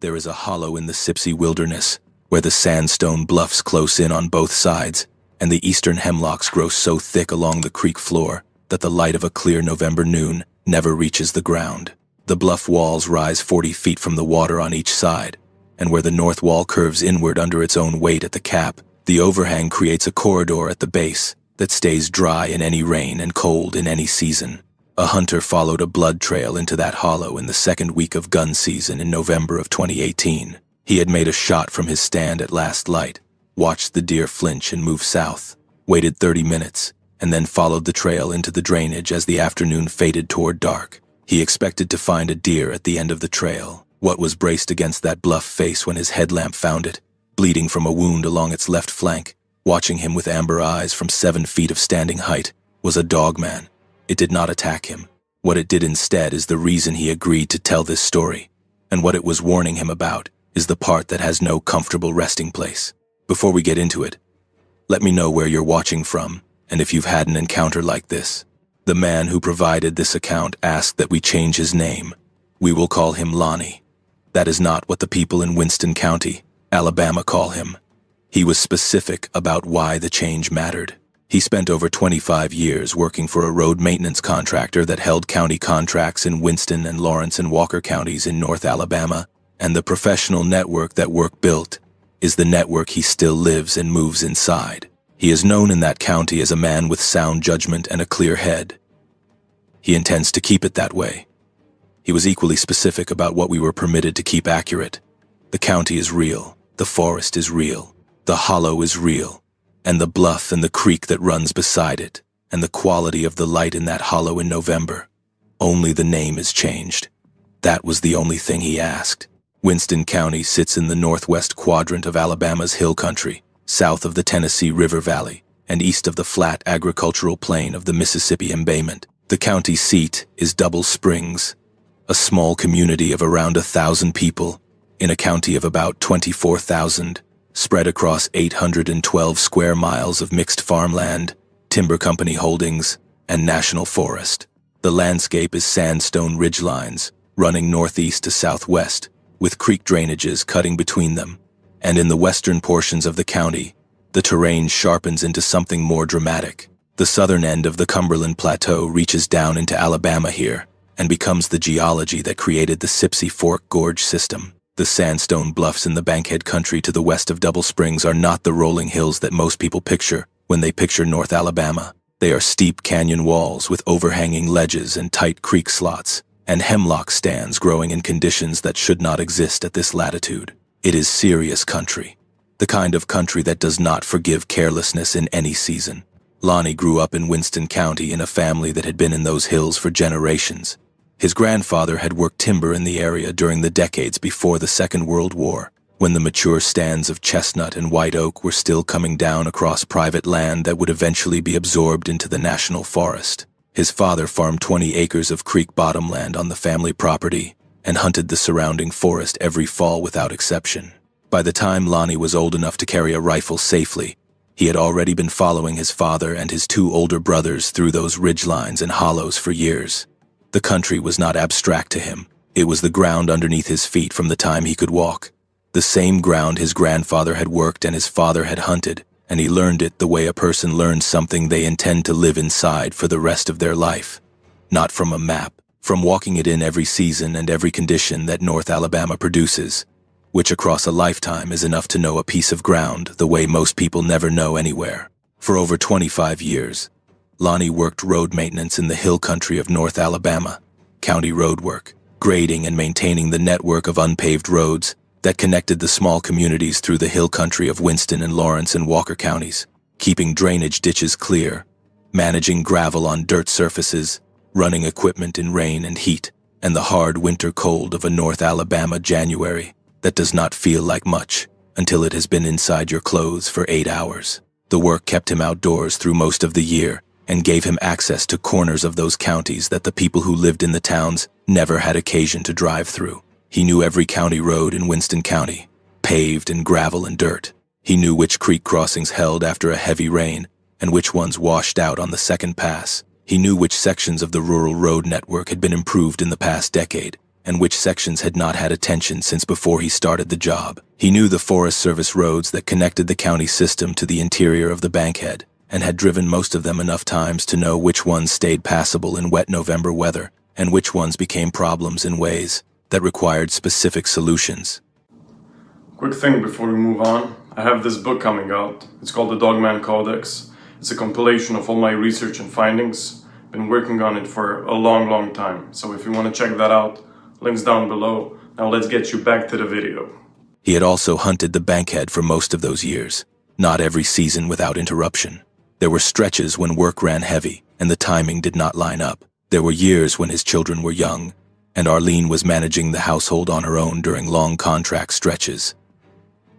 There is a hollow in the Sipsey wilderness, where the sandstone bluffs close in on both sides, and the eastern hemlocks grow so thick along the creek floor that the light of a clear November noon never reaches the ground. The bluff walls rise 40 feet from the water on each side, and where the north wall curves inward under its own weight at the cap, the overhang creates a corridor at the base that stays dry in any rain and cold in any season. A hunter followed a blood trail into that hollow in the second week of gun season in November of 2018. He had made a shot from his stand at last light, watched the deer flinch and move south, waited 30 minutes, and then followed the trail into the drainage as the afternoon faded toward dark. He expected to find a deer at the end of the trail. What was braced against that bluff face when his headlamp found it, bleeding from a wound along its left flank, watching him with amber eyes from 7 feet of standing height, was a dogman. It did not attack him. What it did instead is the reason he agreed to tell this story, and what it was warning him about is the part that has no comfortable resting place. Before we get into it, let me know where you're watching from, and if you've had an encounter like this. The man who provided this account asked that we change his name. We will call him Lonnie. That is not what the people in Winston County, Alabama, call him. He was specific about why the change mattered. He spent over 25 years working for a road maintenance contractor that held county contracts in Winston and Lawrence and Walker counties in North Alabama, and the professional network that work built is the network he still lives and moves inside. He is known in that county as a man with sound judgment and a clear head. He intends to keep it that way. He was equally specific about what we were permitted to keep accurate. The county is real, the forest is real, the hollow is real, and the bluff and the creek that runs beside it, and the quality of the light in that hollow in November. Only the name is changed. That was the only thing he asked. Winston County sits in the northwest quadrant of Alabama's hill country, south of the Tennessee River Valley, and east of the flat agricultural plain of the Mississippi embayment. The county seat is Double Springs, a small community of around 1,000 people in a county of about 24,000, spread across 812 square miles of mixed farmland, timber company holdings, and national forest. The landscape is sandstone ridgelines running northeast to southwest, with creek drainages cutting between them. And in the western portions of the county, the terrain sharpens into something more dramatic. The southern end of the Cumberland Plateau reaches down into Alabama here and becomes the geology that created the Sipsey Fork Gorge system. The sandstone bluffs in the Bankhead country to the west of Double Springs are not the rolling hills that most people picture when they picture North Alabama. They are steep canyon walls with overhanging ledges and tight creek slots, and hemlock stands growing in conditions that should not exist at this latitude. It is serious country, the kind of country that does not forgive carelessness in any season. Lonnie grew up in Winston County in a family that had been in those hills for generations. His grandfather had worked timber in the area during the decades before the Second World War, when the mature stands of chestnut and white oak were still coming down across private land that would eventually be absorbed into the national forest. His father farmed 20 acres of creek bottomland on the family property and hunted the surrounding forest every fall without exception. By the time Lonnie was old enough to carry a rifle safely, he had already been following his father and his 2 older brothers through those ridgelines and hollows for years. The country was not abstract to him. It was the ground underneath his feet from the time he could walk. The same ground his grandfather had worked and his father had hunted, and he learned it the way a person learns something they intend to live inside for the rest of their life. Not from a map, from walking it in every season and every condition that North Alabama produces, which across a lifetime is enough to know a piece of ground the way most people never know anywhere. For over 25 years, Lonnie worked road maintenance in the hill country of North Alabama, county road work, grading and maintaining the network of unpaved roads that connected the small communities through the hill country of Winston and Lawrence and Walker counties, keeping drainage ditches clear, managing gravel on dirt surfaces, running equipment in rain and heat, and the hard winter cold of a North Alabama January that does not feel like much until it has been inside your clothes for 8 hours. The work kept him outdoors through most of the year and gave him access to corners of those counties that the people who lived in the towns never had occasion to drive through. He knew every county road in Winston County, paved in gravel and dirt. He knew which creek crossings held after a heavy rain and which ones washed out on the second pass. He knew which sections of the rural road network had been improved in the past decade and which sections had not had attention since before he started the job. He knew the Forest Service roads that connected the county system to the interior of the bankhead, and had driven most of them enough times to know which ones stayed passable in wet November weather, and which ones became problems in ways that required specific solutions. Quick thing before we move on, I have this book coming out. It's called the DOGMAN Codex. It's a compilation of all my research and findings. Been working on it for a long time, so if you want to check that out, links down below. Now let's get you back to the video. He had also hunted the bankhead for most of those years, not every season without interruption. There were stretches when work ran heavy and the timing did not line up. There were years when his children were young, and Arlene was managing the household on her own during long contract stretches.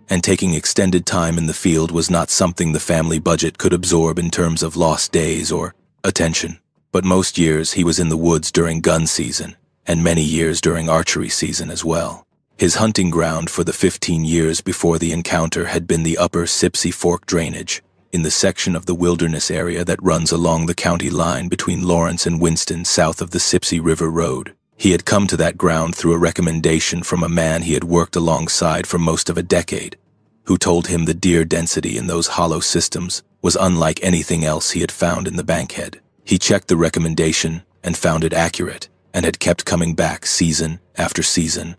And taking extended time in the field was not something the family budget could absorb in terms of lost days or attention. But most years he was in the woods during gun season, and many years during archery season as well. His hunting ground for the 15 years before the encounter had been the upper Sipsey Fork drainage, in the section of the wilderness area that runs along the county line between Lawrence and Winston south of the Sipsey River Road. He had come to that ground through a recommendation from a man he had worked alongside for most of a decade, who told him the deer density in those hollow systems was unlike anything else he had found in the bankhead. He checked the recommendation and found it accurate, and had kept coming back season after season,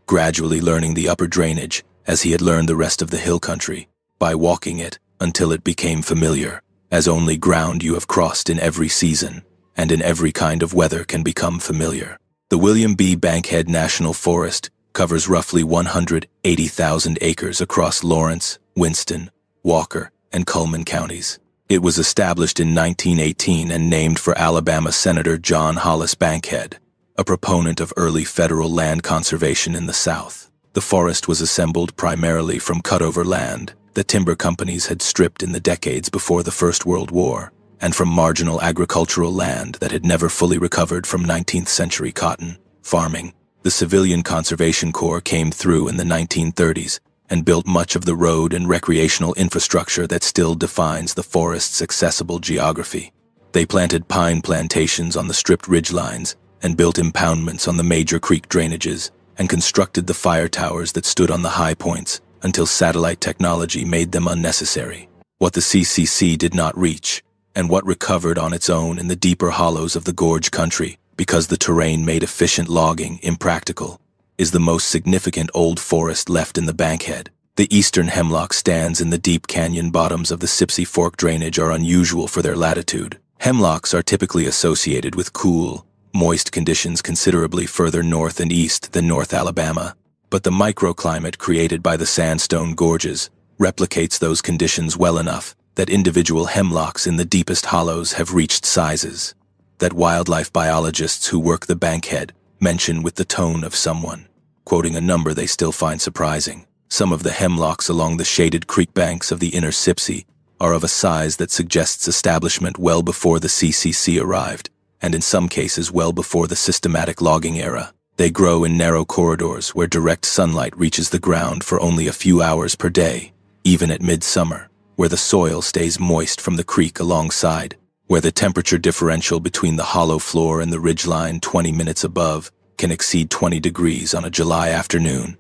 gradually learning the upper drainage as he had learned the rest of the hill country, by walking it until it became familiar, as only ground you have crossed in every season and in every kind of weather can become familiar. The William B. Bankhead National Forest covers roughly 180,000 acres across Lawrence, Winston, Walker, and Cullman counties. It was established in 1918 and named for Alabama Senator John Hollis Bankhead, a proponent of early federal land conservation in the South. The forest was assembled primarily from cutover land that timber companies had stripped in the decades before the First World War, and from marginal agricultural land that had never fully recovered from 19th century cotton farming. The Civilian Conservation Corps came through in the 1930s and built much of the road and recreational infrastructure that still defines the forest's accessible geography. They planted pine plantations on the stripped ridgelines and built impoundments on the major creek drainages and constructed the fire towers that stood on the high points until satellite technology made them unnecessary. What the CCC did not reach, and what recovered on its own in the deeper hollows of the gorge country because the terrain made efficient logging impractical, is the most significant old forest left in the bankhead. The eastern hemlock stands in the deep canyon bottoms of the Sipsey Fork drainage are unusual for their latitude. Hemlocks are typically associated with cool, moist conditions considerably further north and east than North Alabama, but the microclimate created by the sandstone gorges replicates those conditions well enough that individual hemlocks in the deepest hollows have reached sizes that wildlife biologists who work the bankhead mention with the tone of someone quoting a number they still find surprising. Some of the hemlocks along the shaded creek banks of the inner Sipsey are of a size that suggests establishment well before the CCC arrived, and in some cases well before the systematic logging era. They grow in narrow corridors where direct sunlight reaches the ground for only a few hours per day, even at midsummer, where the soil stays moist from the creek alongside, where the temperature differential between the hollow floor and the ridgeline 20 minutes above can exceed 20 degrees on a July afternoon,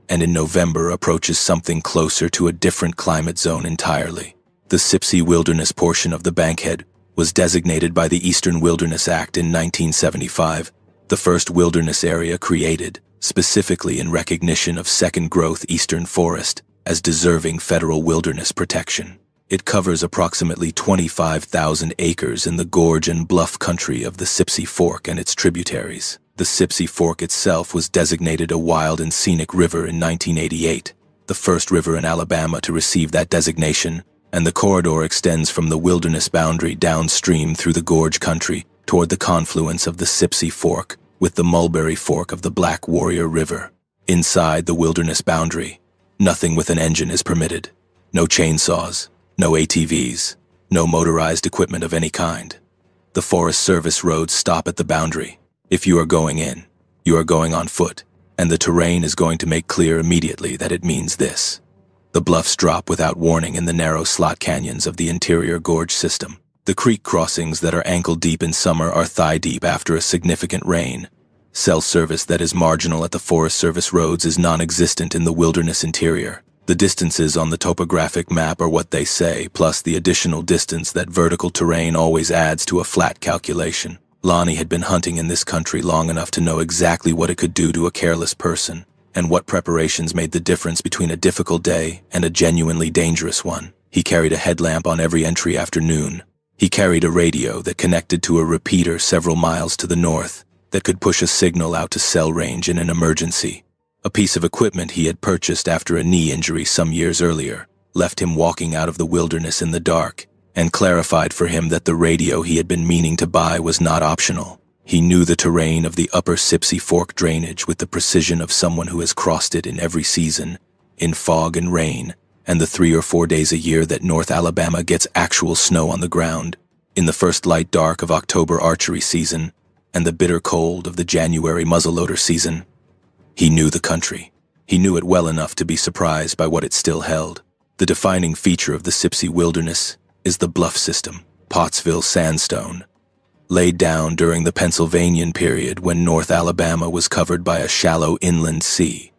and in November approaches something closer to a different climate zone entirely. The Sipsey Wilderness portion of the bankhead was designated by the Eastern Wilderness Act in 1975, the first wilderness area created, specifically in recognition of second-growth eastern forest, as deserving federal wilderness protection. It covers approximately 25,000 acres in the gorge and bluff country of the Sipsey Fork and its tributaries. The Sipsey Fork itself was designated a wild and scenic river in 1988, the first river in Alabama to receive that designation, and the corridor extends from the wilderness boundary downstream through the gorge country toward the confluence of the Sipsey Fork with the Mulberry Fork of the Black Warrior River. Inside the wilderness boundary, nothing with an engine is permitted. No chainsaws, no ATVs, no motorized equipment of any kind. The Forest Service roads stop at the boundary. If you are going in, you are going on foot, and the terrain is going to make clear immediately that it means this. The bluffs drop without warning in the narrow slot canyons of the interior gorge system. The creek crossings that are ankle-deep in summer are thigh-deep after a significant rain, Cell service that is marginal at the Forest Service roads is non-existent in the wilderness interior. The distances on the topographic map are what they say, plus the additional distance that vertical terrain always adds to a flat calculation. Lonnie had been hunting in this country long enough to know exactly what it could do to a careless person, and what preparations made the difference between a difficult day and a genuinely dangerous one. He carried a headlamp on every entry after noon. He carried a radio that connected to a repeater several miles to the north that could push a signal out to cell range in an emergency. A piece of equipment he had purchased after a knee injury some years earlier left him walking out of the wilderness in the dark, and clarified for him that the radio he had been meaning to buy was not optional. He knew the terrain of the upper Sipsey Fork drainage with the precision of someone who has crossed it in every season, in fog and rain, and the 3 or 4 days a year that North Alabama gets actual snow on the ground, in the first light dark of October archery season, and the bitter cold of the January muzzleloader season. He knew the country. He knew it well enough to be surprised by what it still held. The defining feature of the Sipsey wilderness is the bluff system, Pottsville sandstone, laid down during the Pennsylvanian period when North Alabama was covered by a shallow inland sea,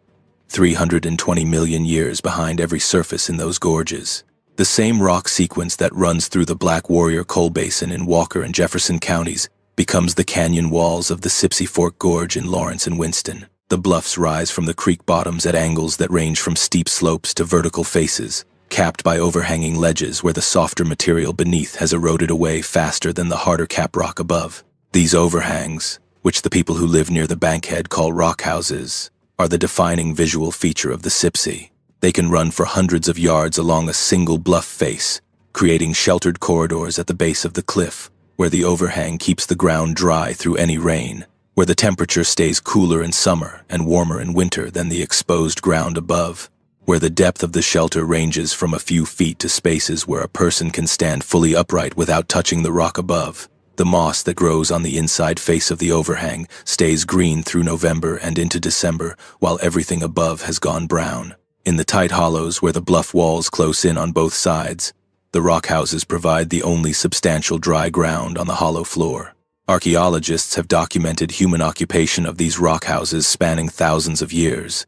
320 million years behind every surface in those gorges. The same rock sequence that runs through the Black Warrior Coal Basin in Walker and Jefferson counties becomes the canyon walls of the Sipsey Fork Gorge in Lawrence and Winston. The bluffs rise from the creek bottoms at angles that range from steep slopes to vertical faces, capped by overhanging ledges where the softer material beneath has eroded away faster than the harder cap rock above. These overhangs, which the people who live near the bankhead call rock houses, are the defining visual feature of the Sipsey. They can run for hundreds of yards along a single bluff face, creating sheltered corridors at the base of the cliff, where the overhang keeps the ground dry through any rain, where the temperature stays cooler in summer and warmer in winter than the exposed ground above, where the depth of the shelter ranges from a few feet to spaces where a person can stand fully upright without touching the rock above. The moss that grows on the inside face of the overhang stays green through November and into December, while everything above has gone brown. In the tight hollows where the bluff walls close in on both sides, the rock houses provide the only substantial dry ground on the hollow floor. Archaeologists have documented human occupation of these rock houses spanning thousands of years.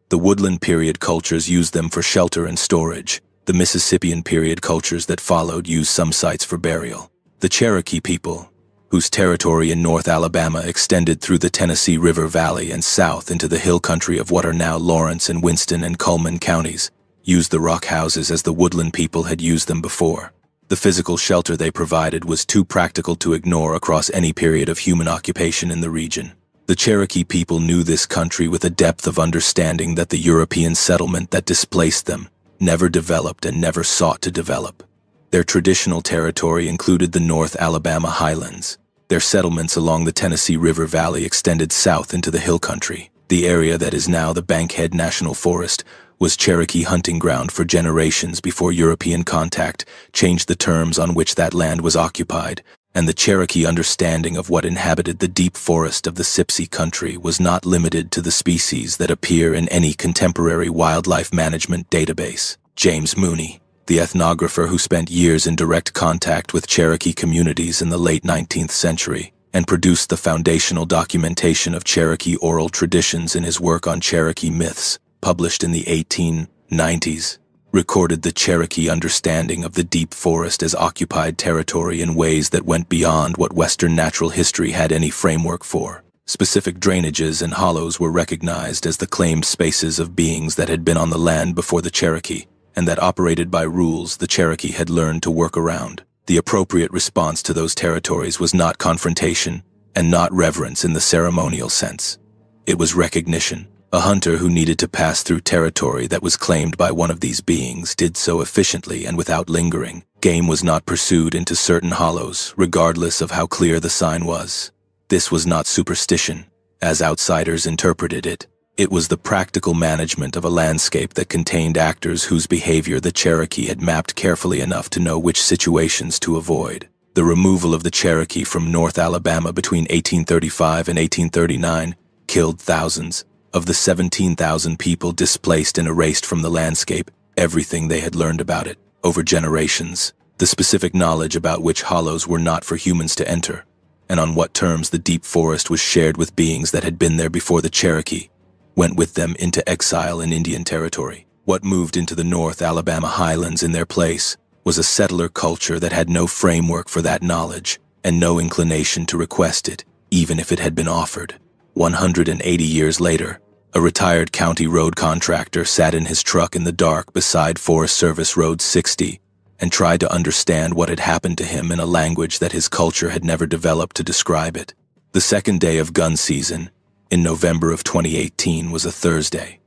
The woodland period cultures used them for shelter and storage. The Mississippian period cultures that followed used some sites for burial. The Cherokee people, whose territory in North Alabama extended through the Tennessee River Valley and south into the hill country of what are now Lawrence and Winston and Cullman counties, used the rock houses as the woodland people had used them before. The physical shelter they provided was too practical to ignore across any period of human occupation in the region. The Cherokee people knew this country with a depth of understanding that the European settlement that displaced them never developed and never sought to develop. Their traditional territory included the North Alabama highlands. Their settlements along the Tennessee River Valley extended south into the hill country. The area that is now the Bankhead National Forest was Cherokee hunting ground for generations before European contact changed the terms on which that land was occupied, and the Cherokee understanding of what inhabited the deep forest of the Sipsey country was not limited to the species that appear in any contemporary wildlife management database. James Mooney, the ethnographer who spent years in direct contact with Cherokee communities in the late 19th century and produced the foundational documentation of Cherokee oral traditions in his work on Cherokee myths, published in the 1890s, recorded the Cherokee understanding of the deep forest as occupied territory in ways that went beyond what Western natural history had any framework for. Specific drainages and hollows were recognized as the claimed spaces of beings that had been on the land before the Cherokee, and that operated by rules the Cherokee had learned to work around. The appropriate response to those territories was not confrontation and not reverence in the ceremonial sense. It was recognition. A hunter who needed to pass through territory that was claimed by one of these beings did so efficiently and without lingering. Game was not pursued into certain hollows, regardless of how clear the sign was. This was not superstition, as outsiders interpreted it. It was the practical management of a landscape that contained actors whose behavior the Cherokee had mapped carefully enough to know which situations to avoid. The removal of the Cherokee from North Alabama between 1835 and 1839 killed thousands. Of the 17,000 people displaced and erased from the landscape, everything they had learned about it, over generations, the specific knowledge about which hollows were not for humans to enter, and on what terms the deep forest was shared with beings that had been there before the Cherokee went with them into exile in Indian Territory. What moved into the North Alabama highlands in their place was a settler culture that had no framework for that knowledge and no inclination to request it, even if it had been offered. 180 years later, a retired county road contractor sat in his truck in the dark beside Forest Service Road 60 and tried to understand what had happened to him in a language that his culture had never developed to describe it. The second day of gun season, in November of 2018, was a Thursday.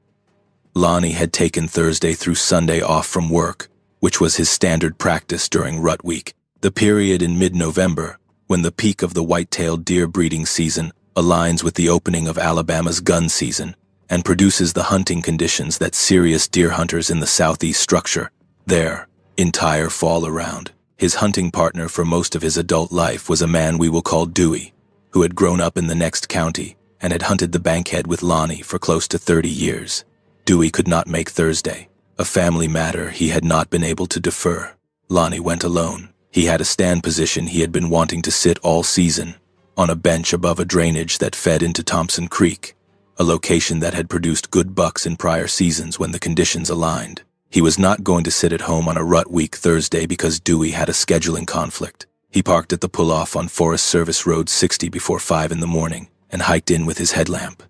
Lonnie had taken Thursday through Sunday off from work, which was his standard practice during rut week, the period in mid-November when the peak of the white-tailed deer breeding season aligns with the opening of Alabama's gun season and produces the hunting conditions that serious deer hunters in the southeast structure their entire fall around. His hunting partner for most of his adult life was a man we will call Dewey, who had grown up in the next county and had hunted the Bankhead with Lonnie for close to 30 years. Dewey could not make Thursday, a family matter he had not been able to defer. Lonnie went alone. He had a stand position he had been wanting to sit all season, on a bench above a drainage that fed into Thompson Creek, a location that had produced good bucks in prior seasons when the conditions aligned. He was not going to sit at home on a rut week Thursday because Dewey had a scheduling conflict. He parked at the pull-off on Forest Service Road 60 before 5 in the morning and hiked in with his headlamp.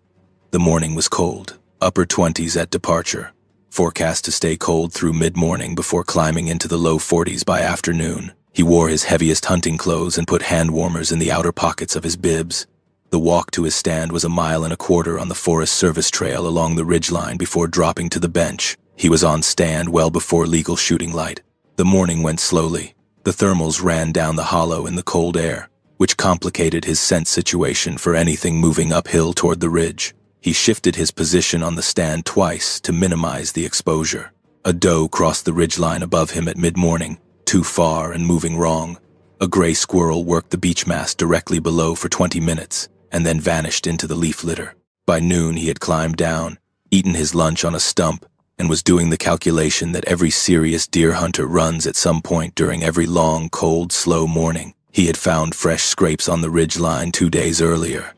The morning was cold, upper 20s at departure, forecast to stay cold through mid-morning before climbing into the low 40s by afternoon. He wore his heaviest hunting clothes and put hand warmers in the outer pockets of his bibs. The walk to his stand was 1.25 miles on the Forest Service Trail along the ridgeline before dropping to the bench. He was on stand well before legal shooting light. The morning went slowly. The thermals ran down the hollow in the cold air, which complicated his scent situation for anything moving uphill toward the ridge. He shifted his position on the stand twice to minimize the exposure. A doe crossed the ridgeline above him at mid-morning, too far and moving wrong. A gray squirrel worked the beech mast directly below for 20 minutes and then vanished into the leaf litter. By noon, he had climbed down, eaten his lunch on a stump, and was doing the calculation that every serious deer hunter runs at some point during every long, cold, slow morning. He had found fresh scrapes on the ridge line 2 days earlier.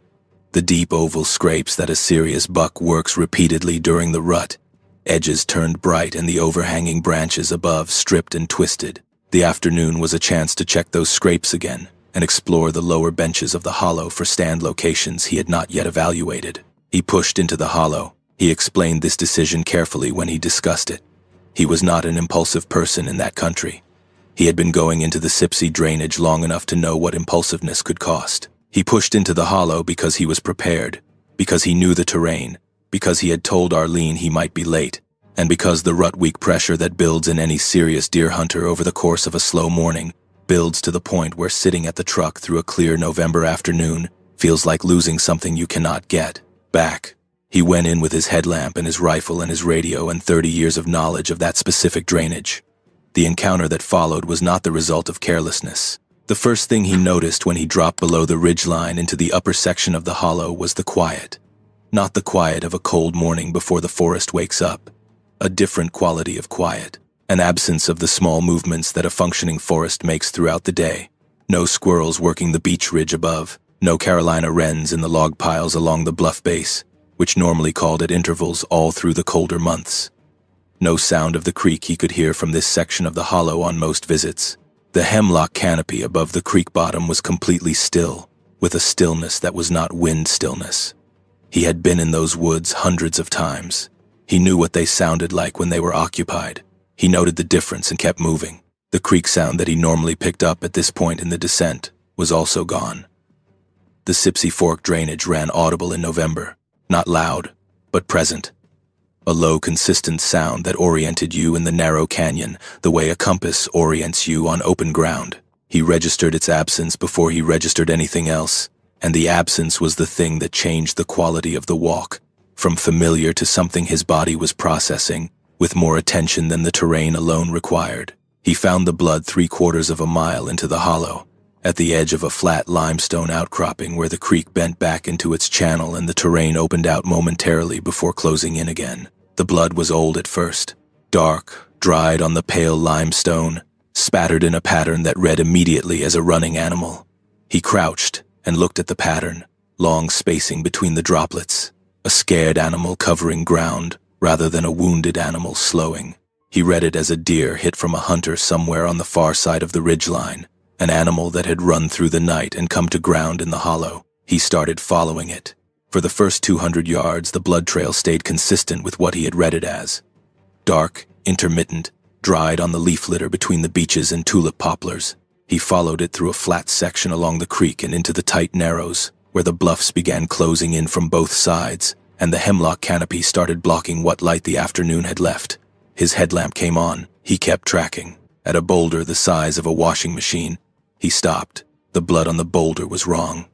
The deep oval scrapes that a serious buck works repeatedly during the rut. Edges turned bright and the overhanging branches above stripped and twisted. The afternoon was a chance to check those scrapes again and explore the lower benches of the hollow for stand locations he had not yet evaluated. He pushed into the hollow. He explained this decision carefully when he discussed it. He was not an impulsive person in that country. He had been going into the Sipsey drainage long enough to know what impulsiveness could cost. He pushed into the hollow because he was prepared, because he knew the terrain, because he had told Arlene he might be late, and because the rut week pressure that builds in any serious deer hunter over the course of a slow morning builds to the point where sitting at the truck through a clear November afternoon feels like losing something you cannot get back. He went in with his headlamp and his rifle and his radio and 30 years of knowledge of that specific drainage. The encounter that followed was not the result of carelessness. The first thing he noticed when he dropped below the ridgeline into the upper section of the hollow was the quiet. Not the quiet of a cold morning before the forest wakes up. A different quality of quiet. An absence of the small movements that a functioning forest makes throughout the day. No squirrels working the beech ridge above. No Carolina wrens in the log piles along the bluff base, which normally called at intervals all through the colder months. No sound of the creek he could hear from this section of the hollow on most visits. The hemlock canopy above the creek bottom was completely still, with a stillness that was not wind stillness. He had been in those woods hundreds of times. He knew what they sounded like when they were occupied. He noted the difference and kept moving. The creek sound that he normally picked up at this point in the descent was also gone. The Sipsey Fork drainage ran audible in November, not loud, but present. A low, consistent sound that oriented you in the narrow canyon the way a compass orients you on open ground. He registered its absence before he registered anything else, and the absence was the thing that changed the quality of the walk, from familiar to something his body was processing, with more attention than the terrain alone required. He found the blood 3/4 of a mile into the hollow, at the edge of a flat limestone outcropping where the creek bent back into its channel and the terrain opened out momentarily before closing in again. The blood was old at first, dark, dried on the pale limestone, spattered in a pattern that read immediately as a running animal. He crouched and looked at the pattern, long spacing between the droplets. A scared animal covering ground, rather than a wounded animal slowing. He read it as a deer hit from a hunter somewhere on the far side of the ridgeline, an animal that had run through the night and come to ground in the hollow. He started following it. For the first 200 yards, the blood trail stayed consistent with what he had read it as. Dark, intermittent, dried on the leaf litter between the beeches and tulip poplars. He followed it through a flat section along the creek and into the tight narrows, where the bluffs began closing in from both sides, and the hemlock canopy started blocking what light the afternoon had left. His headlamp came on. He kept tracking. At a boulder the size of a washing machine, he stopped. The blood on the boulder was wrong.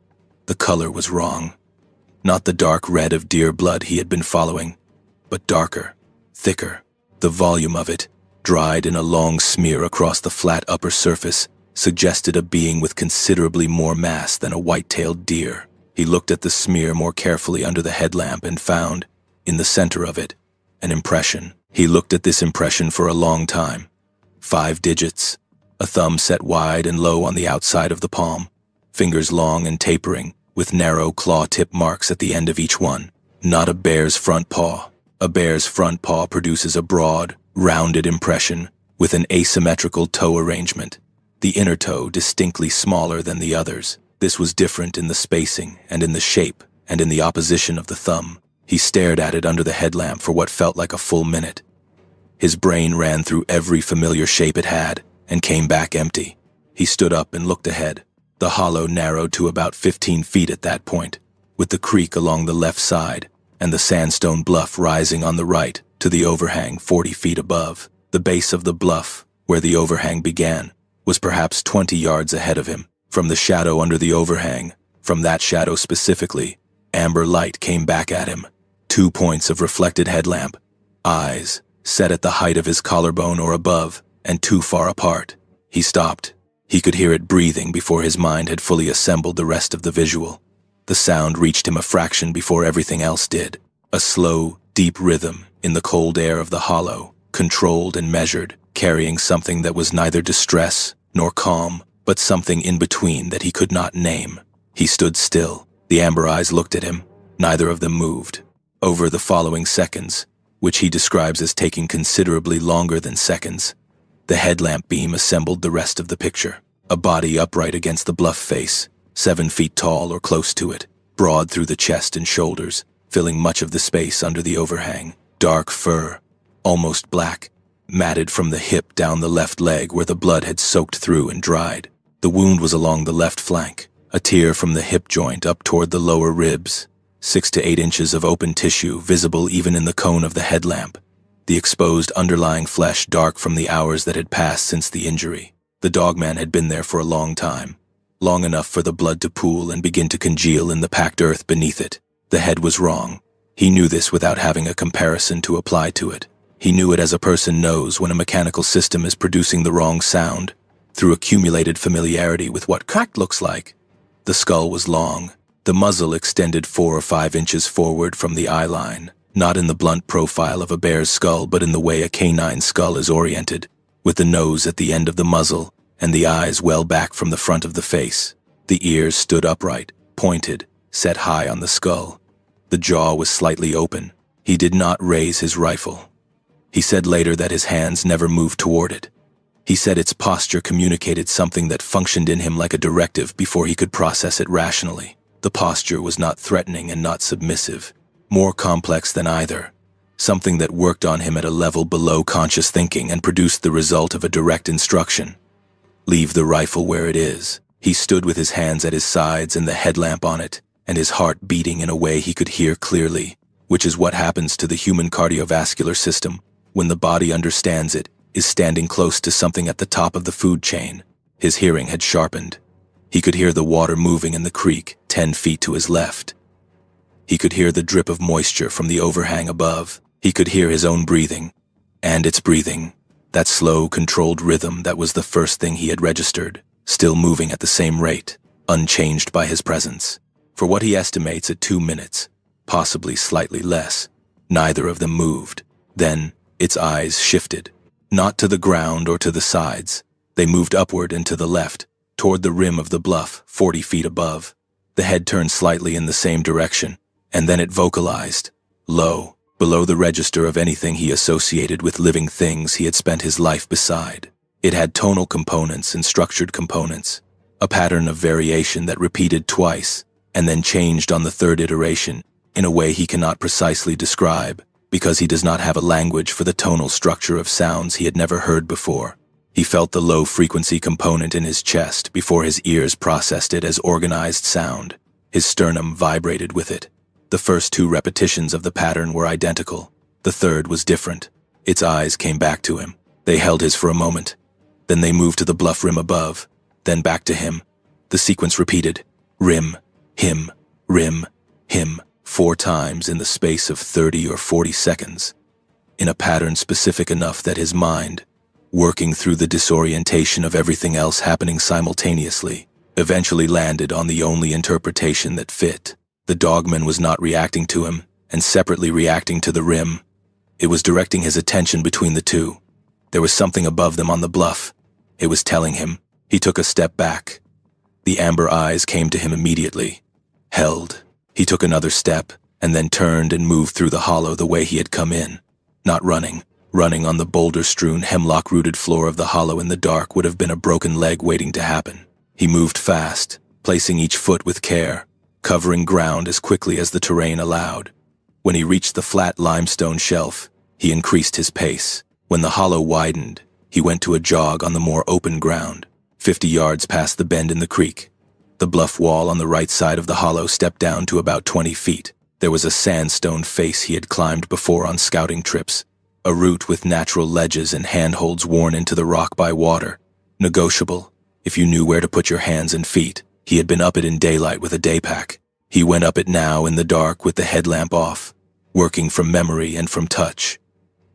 The color was wrong. Not the dark red of deer blood he had been following, but darker, thicker. The volume of it, dried in a long smear across the flat upper surface, suggested a being with considerably more mass than a white-tailed deer. He looked at the smear more carefully under the headlamp and found, in the center of it, an impression. He looked at this impression for a long time. 5 digits, a thumb set wide and low on the outside of the palm, fingers long and tapering, with narrow claw-tip marks at the end of each one. Not a bear's front paw. A bear's front paw produces a broad, rounded impression with an asymmetrical toe arrangement, the inner toe distinctly smaller than the others. This was different in the spacing and in the shape and in the opposition of the thumb. He stared at it under the headlamp for what felt like a full minute. His brain ran through every familiar shape it had and came back empty. He stood up and looked ahead. The hollow narrowed to about 15 feet at that point, with the creek along the left side and the sandstone bluff rising on the right to the overhang 40 feet above. The base of the bluff, where the overhang began, was perhaps 20 yards ahead of him. From the shadow under the overhang, from that shadow specifically, amber light came back at him. 2 points of reflected headlamp, eyes, set at the height of his collarbone or above, and too far apart. He stopped. He could hear it breathing before his mind had fully assembled the rest of the visual. The sound reached him a fraction before everything else did. A slow, deep rhythm in the cold air of the hollow, controlled and measured, carrying something that was neither distress nor calm, but something in between that he could not name. He stood still. The amber eyes looked at him. Neither of them moved. Over the following seconds, which he describes as taking considerably longer than seconds, the headlamp beam assembled the rest of the picture. A body upright against the bluff face, 7 feet tall or close to it, broad through the chest and shoulders, filling much of the space under the overhang. Dark fur, almost black, matted from the hip down the left leg where the blood had soaked through and dried. The wound was along the left flank, a tear from the hip joint up toward the lower ribs, 6 to 8 inches of open tissue visible even in the cone of the headlamp, the exposed underlying flesh dark from the hours that had passed since the injury. The dogman had been there for a long time, long enough for the blood to pool and begin to congeal in the packed earth beneath it. The head was wrong. He knew this without having a comparison to apply to it. He knew it as a person knows when a mechanical system is producing the wrong sound, through accumulated familiarity with what cracked looks like. The skull was long. The muzzle extended 4 or 5 inches forward from the eye line, not in the blunt profile of a bear's skull, but in the way a canine skull is oriented, with the nose at the end of the muzzle and the eyes well back from the front of the face. The ears stood upright, pointed, set high on the skull. The jaw was slightly open. He did not raise his rifle. He said later that his hands never moved toward it. He said its posture communicated something that functioned in him like a directive before he could process it rationally. The posture was not threatening and not submissive, more complex than either, something that worked on him at a level below conscious thinking and produced the result of a direct instruction. Leave the rifle where it is. He stood with his hands at his sides and the headlamp on it, and his heart beating in a way he could hear clearly, which is what happens to the human cardiovascular system when the body understands it is standing close to something at the top of the food chain. His hearing had sharpened. He could hear the water moving in the creek 10 feet to his left. He could hear the drip of moisture from the overhang above. He could hear his own breathing, and its breathing, that slow, controlled rhythm that was the first thing he had registered, still moving at the same rate, unchanged by his presence. For what he estimates at 2 minutes, possibly slightly less, neither of them moved. Then, its eyes shifted, not to the ground or to the sides. They moved upward and to the left, toward the rim of the bluff 40 feet above. The head turned slightly in the same direction, and then it vocalized, low, below the register of anything he associated with living things he had spent his life beside. It had tonal components and structured components, a pattern of variation that repeated twice, and then changed on the third iteration in a way he cannot precisely describe, because he does not have a language for the tonal structure of sounds he had never heard before. He felt the low-frequency component in his chest before his ears processed it as organized sound. His sternum vibrated with it. The first two repetitions of the pattern were identical. The third was different. Its eyes came back to him. They held his for a moment. Then they moved to the bluff rim above, then back to him. The sequence repeated, rim, him, rim, him, 4 times in the space of 30 or 40 seconds, in a pattern specific enough that his mind, working through the disorientation of everything else happening simultaneously, eventually landed on the only interpretation that fit. The dogman was not reacting to him, and separately reacting to the rim. It was directing his attention between the two. There was something above them on the bluff. It was telling him. He took a step back. The amber eyes came to him immediately. Held. He took another step, and then turned and moved through the hollow the way he had come in. Not running. Running on the boulder-strewn, hemlock-rooted floor of the hollow in the dark would have been a broken leg waiting to happen. He moved fast, placing each foot with care, covering ground as quickly as the terrain allowed. When he reached the flat limestone shelf, he increased his pace. When the hollow widened, he went to a jog on the more open ground, 50 yards past the bend in the creek. The bluff wall on the right side of the hollow stepped down to about 20 feet. There was a sandstone face he had climbed before on scouting trips, a route with natural ledges and handholds worn into the rock by water. Negotiable, if you knew where to put your hands and feet. He had been up it in daylight with a day pack. He went up it now in the dark with the headlamp off, working from memory and from touch.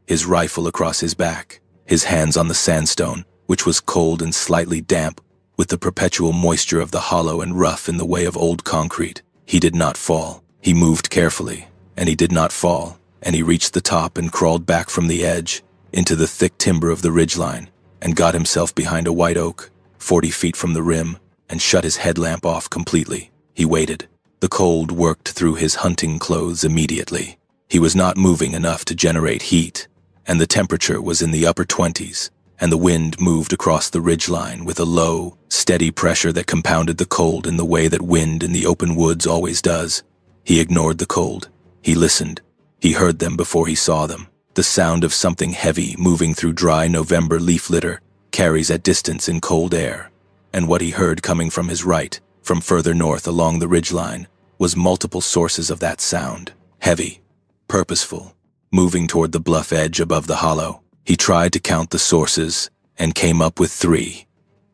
His rifle across his back, his hands on the sandstone, which was cold and slightly damp, with the perpetual moisture of the hollow and rough in the way of old concrete. He did not fall. He moved carefully, and he did not fall, and he reached the top and crawled back from the edge into the thick timber of the ridgeline, and got himself behind a white oak, 40 feet from the rim, and shut his headlamp off completely. He waited. The cold worked through his hunting clothes immediately. He was not moving enough to generate heat, and the temperature was in the upper 20s, and the wind moved across the ridgeline with a low, steady pressure that compounded the cold in the way that wind in the open woods always does. He ignored the cold. He listened. He heard them before he saw them. The sound of something heavy moving through dry November leaf litter carries at distance in cold air, and what he heard coming from his right, from further north along the ridgeline, was multiple sources of that sound. Heavy, purposeful, moving toward the bluff edge above the hollow. He tried to count the sources and came up with 3,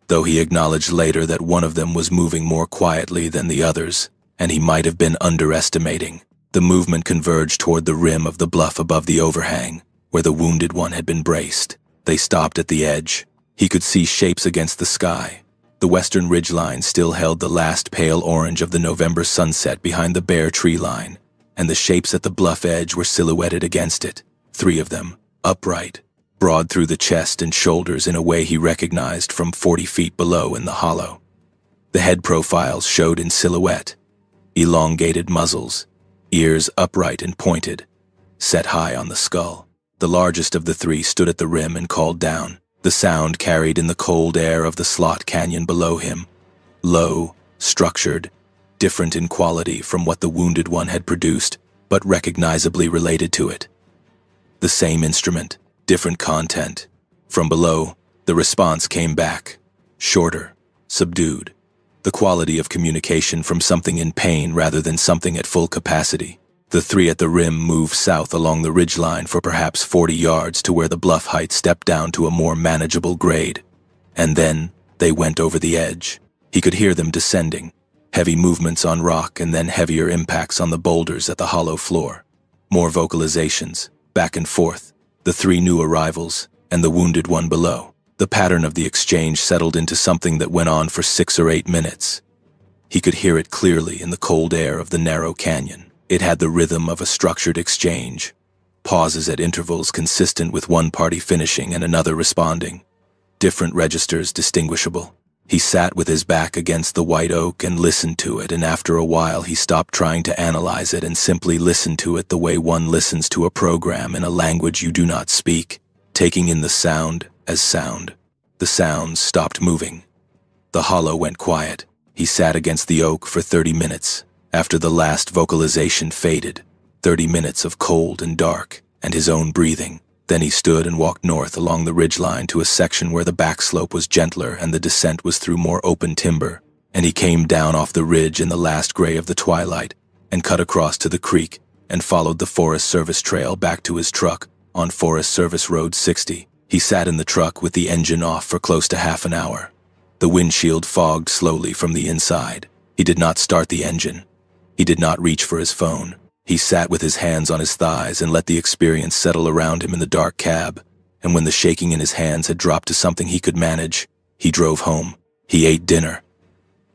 though he acknowledged later that one of them was moving more quietly than the others, and he might have been underestimating. The movement converged toward the rim of the bluff above the overhang, where the wounded one had been braced. They stopped at the edge. He could see shapes against the sky. The western ridgeline still held the last pale orange of the November sunset behind the bare tree line, and the shapes at the bluff edge were silhouetted against it, 3 of them, upright, broad through the chest and shoulders in a way he recognized from 40 feet below in the hollow. The head profiles showed in silhouette, elongated muzzles, ears upright and pointed, set high on the skull. The largest of the 3 stood at the rim and called down. The sound carried in the cold air of the slot canyon below him, low, structured, different in quality from what the wounded one had produced, but recognizably related to it. The same instrument, different content. From below, the response came back, shorter, subdued, the quality of communication from something in pain rather than something at full capacity. The 3 at the rim moved south along the ridgeline for perhaps 40 yards to where the bluff height stepped down to a more manageable grade. And then they went over the edge. He could hear them descending, heavy movements on rock and then heavier impacts on the boulders at the hollow floor. More vocalizations, back and forth, the 3 new arrivals, and the wounded one below. The pattern of the exchange settled into something that went on for 6 or 8 minutes. He could hear it clearly in the cold air of the narrow canyon. It had the rhythm of a structured exchange, pauses at intervals consistent with one party finishing and another responding, different registers distinguishable. He sat with his back against the white oak and listened to it, and after a while he stopped trying to analyze it and simply listened to it the way one listens to a program in a language you do not speak, taking in the sound as sound. The sounds stopped moving. The hollow went quiet. He sat against the oak for 30 minutes. After the last vocalization faded, 30 minutes of cold and dark, and his own breathing. Then he stood and walked north along the ridgeline to a section where the backslope was gentler and the descent was through more open timber, and he came down off the ridge in the last gray of the twilight and cut across to the creek and followed the Forest Service trail back to his truck on Forest Service Road 60. He sat in the truck with the engine off for close to half an hour. The windshield fogged slowly from the inside. He did not start the engine. He did not reach for his phone. He sat with his hands on his thighs and let the experience settle around him in the dark cab, and when the shaking in his hands had dropped to something he could manage, he drove home. He ate dinner.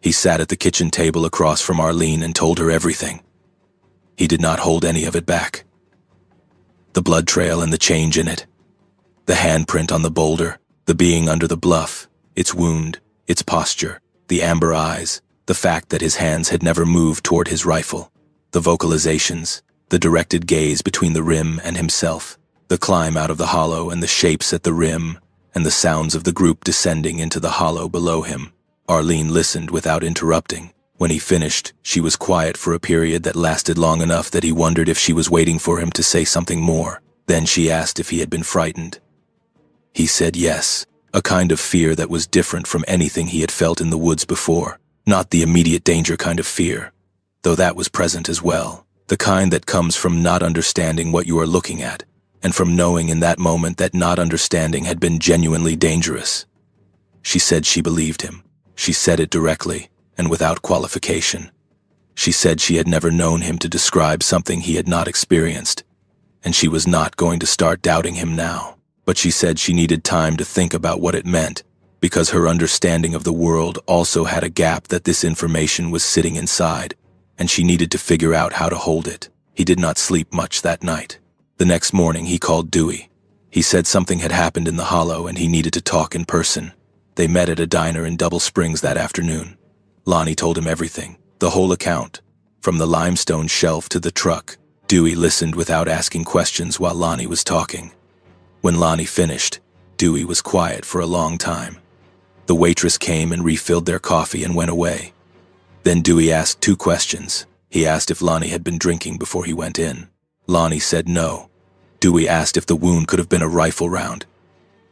He sat at the kitchen table across from Arlene and told her everything. He did not hold any of it back. The blood trail and the change in it. The handprint on the boulder, the being under the bluff, its wound, its posture, the amber eyes, the fact that his hands had never moved toward his rifle. The vocalizations, the directed gaze between the rim and himself, the climb out of the hollow and the shapes at the rim, and the sounds of the group descending into the hollow below him. Arlene listened without interrupting. When he finished, she was quiet for a period that lasted long enough that he wondered if she was waiting for him to say something more. Then she asked if he had been frightened. He said yes, a kind of fear that was different from anything he had felt in the woods before, not the immediate danger kind of fear, though that was present as well, the kind that comes from not understanding what you are looking at, and from knowing in that moment that not understanding had been genuinely dangerous. She said she believed him. She said it directly, and without qualification. She said she had never known him to describe something he had not experienced, and she was not going to start doubting him now. But she said she needed time to think about what it meant, because her understanding of the world also had a gap that this information was sitting inside, and she needed to figure out how to hold it. He did not sleep much that night. The next morning he called Dewey. He said something had happened in the hollow and he needed to talk in person. They met at a diner in Double Springs that afternoon. Lonnie told him everything, the whole account, from the limestone shelf to the truck. Dewey listened without asking questions while Lonnie was talking. When Lonnie finished, Dewey was quiet for a long time. The waitress came and refilled their coffee and went away. Then Dewey asked 2 questions. He asked if Lonnie had been drinking before he went in. Lonnie said no. Dewey asked if the wound could have been a rifle round.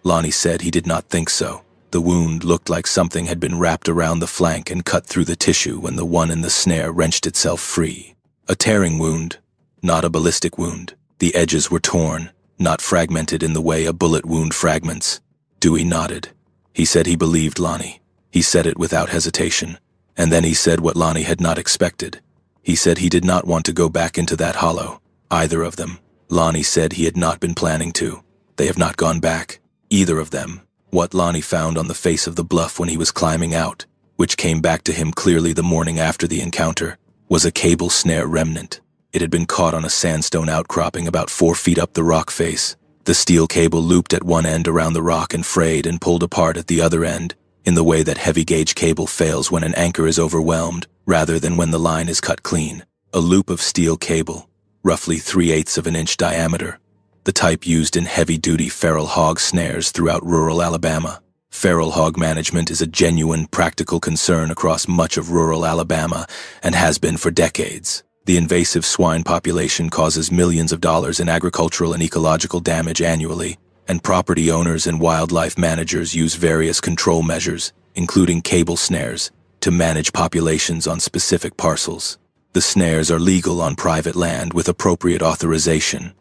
Lonnie said he did not think so. The wound looked like something had been wrapped around the flank and cut through the tissue when the one in the snare wrenched itself free. A tearing wound, not a ballistic wound. The edges were torn, not fragmented in the way a bullet wound fragments. Dewey nodded. He said he believed Lonnie. He said it without hesitation. And then he said what Lonnie had not expected. He said he did not want to go back into that hollow, either of them. Lonnie said he had not been planning to. They have not gone back, either of them. What Lonnie found on the face of the bluff when he was climbing out, which came back to him clearly the morning after the encounter, was a cable snare remnant. It had been caught on a sandstone outcropping about 4 feet up the rock face. The steel cable looped at one end around the rock and frayed and pulled apart at the other end, in the way that heavy-gauge cable fails when an anchor is overwhelmed, rather than when the line is cut clean. A loop of steel cable, roughly 3/8 of an inch diameter, the type used in heavy-duty feral hog snares throughout rural Alabama. Feral hog management is a genuine, practical concern across much of rural Alabama and has been for decades. The invasive swine population causes millions of dollars in agricultural and ecological damage annually, and property owners and wildlife managers use various control measures, including cable snares, to manage populations on specific parcels. The snares are legal on private land with appropriate authorization.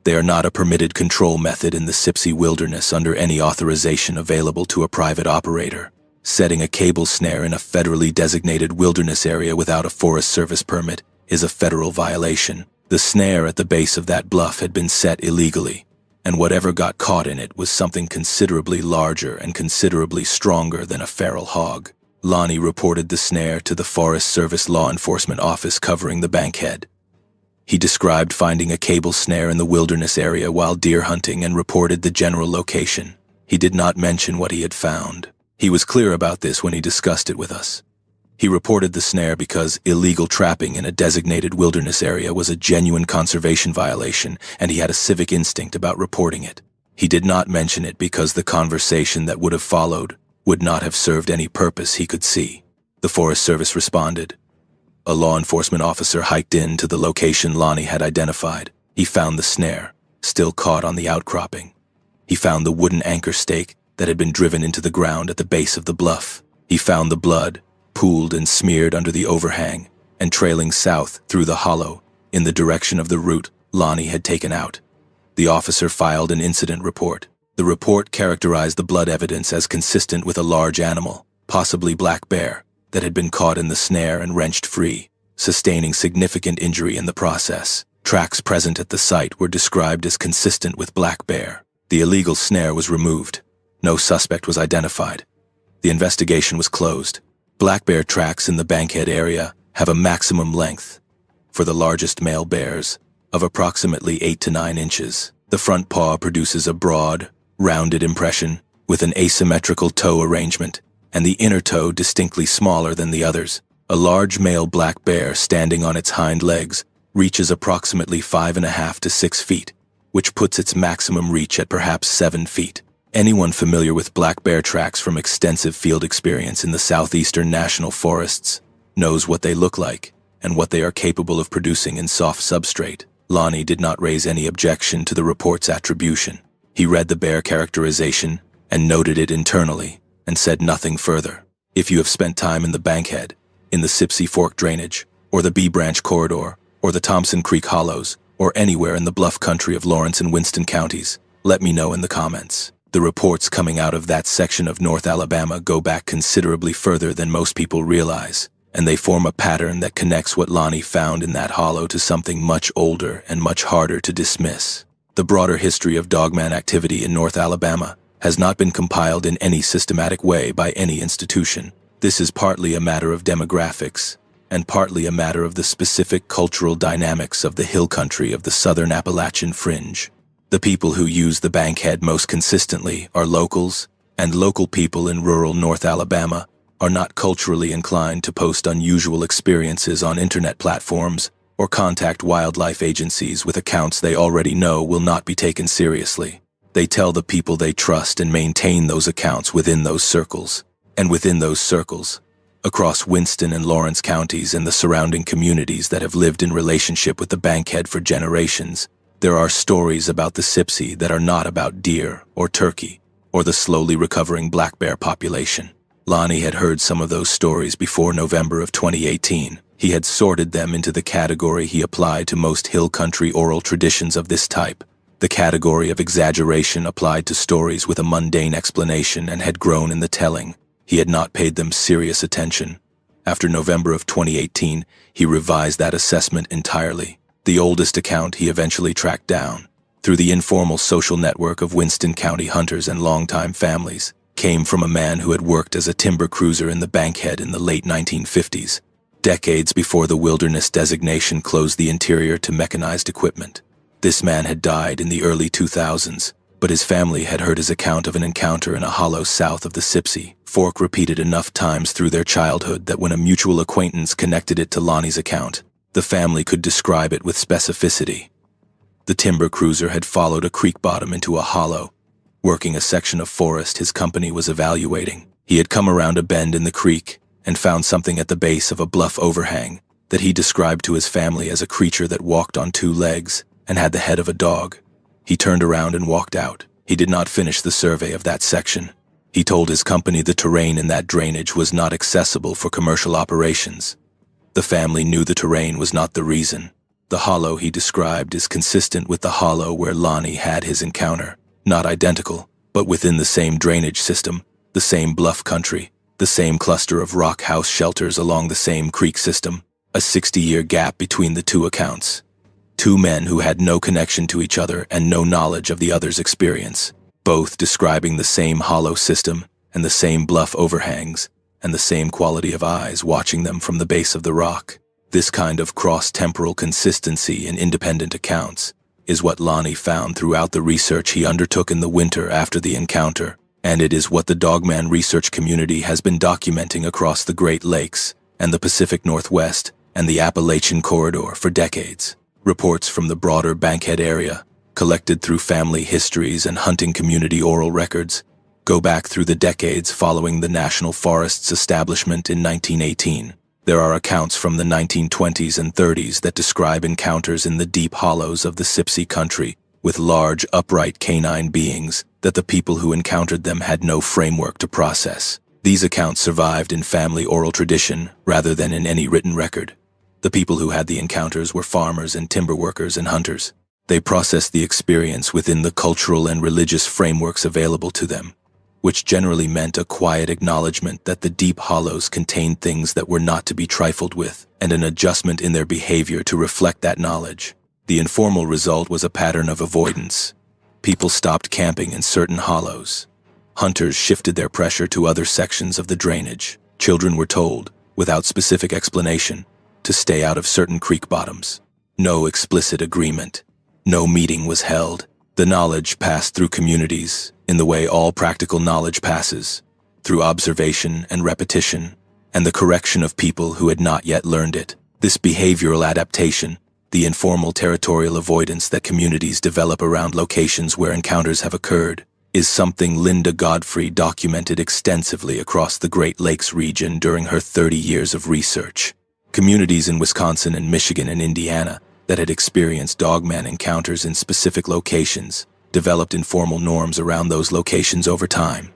They are not a permitted control method in the Sipsey wilderness under any authorization available to a private operator. Setting a cable snare in a federally designated wilderness area without a Forest Service permit is a federal violation. The snare at the base of that bluff had been set illegally, and whatever got caught in it was something considerably larger and considerably stronger than a feral hog. Lonnie reported the snare to the Forest Service law enforcement office covering the Bankhead. He described finding a cable snare in the wilderness area while deer hunting and reported the general location. He did not mention what he had found. He was clear about this when he discussed it with us. He reported the snare because illegal trapping in a designated wilderness area was a genuine conservation violation, and he had a civic instinct about reporting it. He did not mention it because the conversation that would have followed would not have served any purpose he could see. The Forest Service responded. A law enforcement officer hiked in to the location Lonnie had identified. He found the snare, still caught on the outcropping. He found the wooden anchor stake that had been driven into the ground at the base of the bluff. He found the blood, pooled and smeared under the overhang, and trailing south through the hollow, in the direction of the route Lonnie had taken out. The officer filed an incident report. The report characterized the blood evidence as consistent with a large animal, possibly black bear, that had been caught in the snare and wrenched free, sustaining significant injury in the process. Tracks present at the site were described as consistent with black bear. The illegal snare was removed. No suspect was identified. The investigation was closed. Black bear tracks in the Bankhead area have a maximum length, for the largest male bears, of approximately 8 to 9 inches. The front paw produces a broad, rounded impression with an asymmetrical toe arrangement, and the inner toe distinctly smaller than the others. A large male black bear standing on its hind legs reaches approximately 5.5 to 6 feet, which puts its maximum reach at perhaps 7 feet. Anyone familiar with black bear tracks from extensive field experience in the southeastern national forests knows what they look like and what they are capable of producing in soft substrate. Lonnie did not raise any objection to the report's attribution. He read the bear characterization and noted it internally and said nothing further. If you have spent time in the Bankhead, in the Sipsey Fork drainage, or the B Branch corridor, or the Thompson Creek hollows, or anywhere in the bluff country of Lawrence and Winston counties, let me know in the comments. The reports coming out of that section of North Alabama go back considerably further than most people realize, and they form a pattern that connects what Lonnie found in that hollow to something much older and much harder to dismiss. The broader history of dogman activity in North Alabama has not been compiled in any systematic way by any institution. This is partly a matter of demographics, and partly a matter of the specific cultural dynamics of the hill country of the southern Appalachian fringe. The people who use the Bankhead most consistently are locals, and local people in rural North Alabama are not culturally inclined to post unusual experiences on internet platforms or contact wildlife agencies with accounts they already know will not be taken seriously. They tell the people they trust and maintain those accounts within those circles. And within those circles, across Winston and Lawrence counties and the surrounding communities that have lived in relationship with the Bankhead for generations, there are stories about the Sipsey that are not about deer or turkey or the slowly recovering black bear population. Lonnie had heard some of those stories before November of 2018. He had sorted them into the category he applied to most hill country oral traditions of this type, the category of exaggeration applied to stories with a mundane explanation, and had grown in the telling. He had not paid them serious attention. After November of 2018, he revised that assessment entirely. The oldest account he eventually tracked down, through the informal social network of Winston County hunters and longtime families, came from a man who had worked as a timber cruiser in the Bankhead in the late 1950s, decades before the wilderness designation closed the interior to mechanized equipment. This man had died in the early 2000s, but his family had heard his account of an encounter in a hollow south of the Sipsey Fork repeated enough times through their childhood that when a mutual acquaintance connected it to Lonnie's account, the family could describe it with specificity. The timber cruiser had followed a creek bottom into a hollow, working a section of forest his company was evaluating. He had come around a bend in the creek and found something at the base of a bluff overhang that he described to his family as a creature that walked on 2 legs and had the head of a dog. He turned around and walked out. He did not finish the survey of that section. He told his company the terrain in that drainage was not accessible for commercial operations. The family knew the terrain was not the reason. The hollow he described is consistent with the hollow where Lonnie had his encounter. Not identical, but within the same drainage system, the same bluff country, the same cluster of rock house shelters along the same creek system, a 60-year gap between the 2 accounts. 2 men who had no connection to each other and no knowledge of the other's experience, both describing the same hollow system and the same bluff overhangs, and the same quality of eyes watching them from the base of the rock. This kind of cross-temporal consistency in independent accounts is what Lonnie found throughout the research he undertook in the winter after the encounter, And it is what the DOGMAN research community has been documenting across the Great Lakes and the Pacific Northwest and the Appalachian Corridor for decades. Reports from the broader Bankhead area, collected through family histories and hunting community oral records, go back through the decades following the National Forest's establishment in 1918. There are accounts from the 1920s and 30s that describe encounters in the deep hollows of the Sipsey country with large, upright canine beings that the people who encountered them had no framework to process. These accounts survived in family oral tradition rather than in any written record. The people who had the encounters were farmers and timber workers and hunters. They processed the experience within the cultural and religious frameworks available to them, which generally meant a quiet acknowledgement that the deep hollows contained things that were not to be trifled with, and an adjustment in their behavior to reflect that knowledge. The informal result was a pattern of avoidance. People stopped camping in certain hollows. Hunters shifted their pressure to other sections of the drainage. Children were told, without specific explanation, to stay out of certain creek bottoms. No explicit agreement. No meeting was held. The knowledge passed through communities in the way all practical knowledge passes, through observation and repetition, and the correction of people who had not yet learned it. This behavioral adaptation, the informal territorial avoidance that communities develop around locations where encounters have occurred, is something Linda Godfrey documented extensively across the Great Lakes region during her 30 years of research. Communities in Wisconsin and Michigan and Indiana that had experienced DOGMAN encounters in specific locations developed informal norms around those locations over time.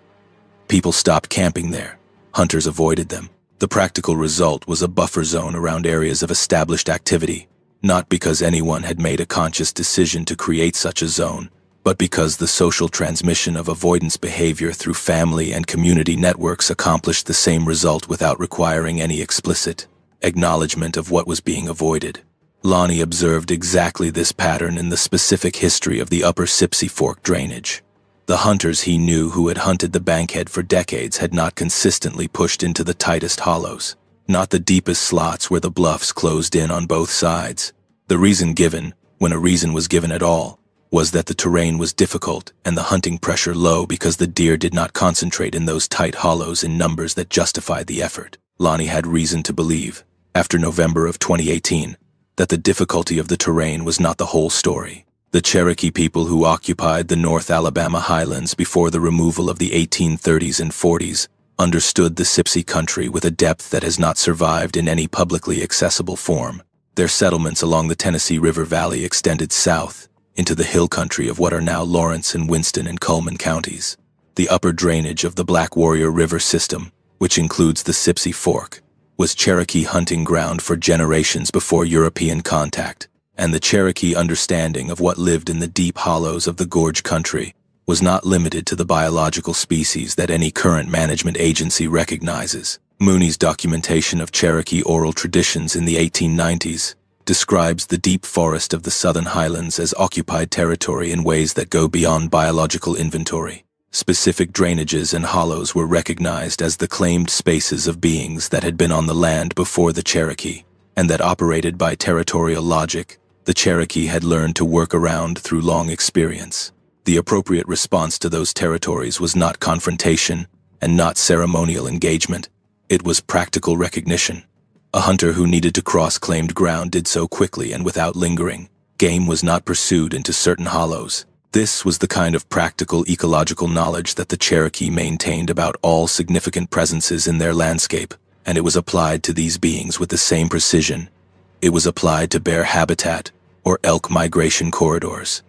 People stopped camping there. Hunters avoided them. The practical result was a buffer zone around areas of established activity, not because anyone had made a conscious decision to create such a zone, but because the social transmission of avoidance behavior through family and community networks accomplished the same result without requiring any explicit acknowledgement of what was being avoided. Lonnie observed exactly this pattern in the specific history of the upper Sipsey Fork drainage. The hunters he knew who had hunted the Bankhead for decades had not consistently pushed into the tightest hollows, not the deepest slots where the bluffs closed in on both sides. The reason given, when a reason was given at all, was that the terrain was difficult and the hunting pressure low because the deer did not concentrate in those tight hollows in numbers that justified the effort. Lonnie had reason to believe, after November of 2018, that the difficulty of the terrain was not the whole story. The Cherokee people who occupied the North Alabama highlands before the removal of the 1830s and 40s understood the Sipsey country with a depth that has not survived in any publicly accessible form. Their settlements along the Tennessee River Valley extended south into the hill country of what are now Lawrence and Winston and Cullman counties. The upper drainage of the Black Warrior River system, which includes the Sipsey Fork, was Cherokee hunting ground for generations before European contact, and the Cherokee understanding of what lived in the deep hollows of the gorge country was not limited to the biological species that any current management agency recognizes. Mooney's documentation of Cherokee oral traditions in the 1890s describes the deep forest of the southern highlands as occupied territory in ways that go beyond biological inventory. Specific drainages and hollows were recognized as the claimed spaces of beings that had been on the land before the Cherokee, and that operated by territorial logic, the Cherokee had learned to work around through long experience. The appropriate response to those territories was not confrontation and not ceremonial engagement. It was practical recognition. A hunter who needed to cross claimed ground did so quickly and without lingering. Game was not pursued into certain hollows. This was the kind of practical ecological knowledge that the Cherokee maintained about all significant presences in their landscape, and it was applied to these beings with the same precision. It was applied to bear habitat or elk migration corridors.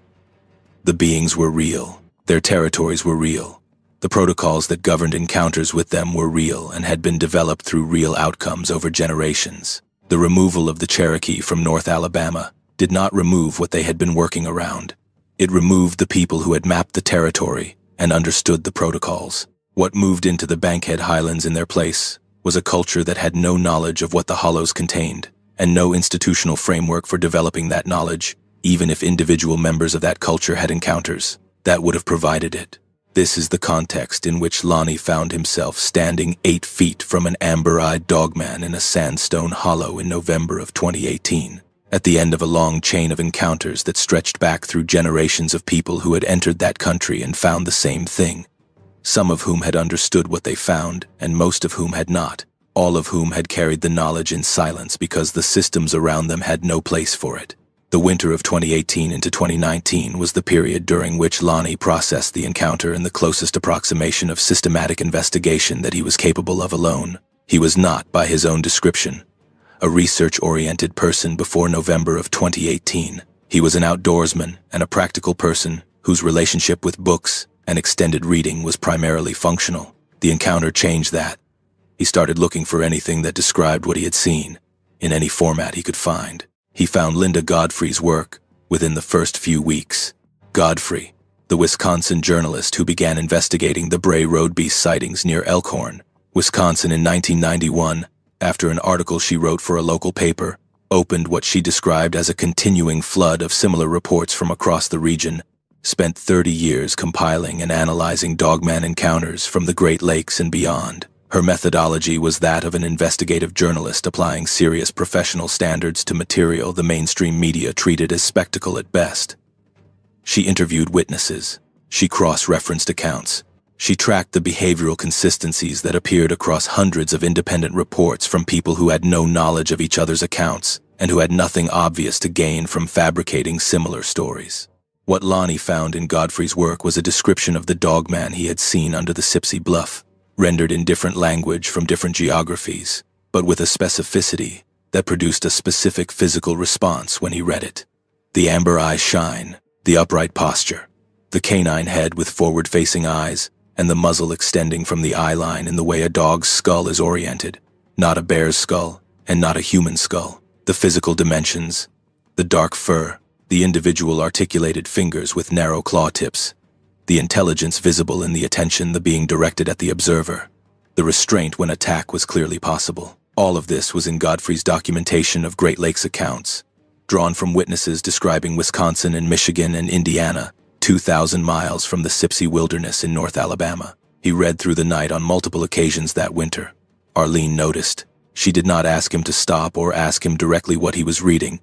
The beings were real. Their territories were real. The protocols that governed encounters with them were real and had been developed through real outcomes over generations. The removal of the Cherokee from North Alabama did not remove what they had been working around. It removed the people who had mapped the territory and understood the protocols. What moved into the Bankhead Highlands in their place was a culture that had no knowledge of what the hollows contained, and no institutional framework for developing that knowledge, even if individual members of that culture had encounters that would have provided it. This is the context in which Lonnie found himself standing 8 feet from an amber-eyed dogman in a sandstone hollow in November of 2018. At the end of a long chain of encounters that stretched back through generations of people who had entered that country and found the same thing. some of whom had understood what they found, and most of whom had not, all of whom had carried the knowledge in silence because the systems around them had no place for it. The winter of 2018 into 2019 was the period during which Lonnie processed the encounter in the closest approximation of systematic investigation that he was capable of alone. He was not, by his own description, a research-oriented person before November of 2018. He was an outdoorsman and a practical person whose relationship with books and extended reading was primarily functional. The encounter changed that. He started looking for anything that described what he had seen, in any format he could find. He found Linda Godfrey's work within the first few weeks. Godfrey, the Wisconsin journalist who began investigating the Bray Road Beast sightings near Elkhorn, Wisconsin in 1991, after an article she wrote for a local paper, opened what she described as a continuing flood of similar reports from across the region, spent 30 years compiling and analyzing dogman encounters from the Great Lakes and beyond. Her methodology was that of an investigative journalist applying serious professional standards to material the mainstream media treated as spectacle at best. She interviewed witnesses. She cross-referenced accounts. She tracked the behavioral consistencies that appeared across hundreds of independent reports from people who had no knowledge of each other's accounts and who had nothing obvious to gain from fabricating similar stories. What Lonnie found in Godfrey's work was a description of the dogman he had seen under the Sipsey bluff, rendered in different language from different geographies, but with a specificity that produced a specific physical response when he read it. The amber eye shine, the upright posture, the canine head with forward-facing eyes, and the muzzle extending from the eye line in the way a dog's skull is oriented, not a bear's skull, and not a human skull. The physical dimensions, the dark fur, the individual articulated fingers with narrow claw tips, the intelligence visible in the attention being directed at the observer, the restraint when attack was clearly possible. All of this was in Godfrey's documentation of Great Lakes accounts, drawn from witnesses describing Wisconsin and Michigan and Indiana, 2,000 miles from the Sipsey wilderness in North Alabama. He read through the night on multiple occasions that winter. Arlene noticed. She did not ask him to stop or ask him directly what he was reading,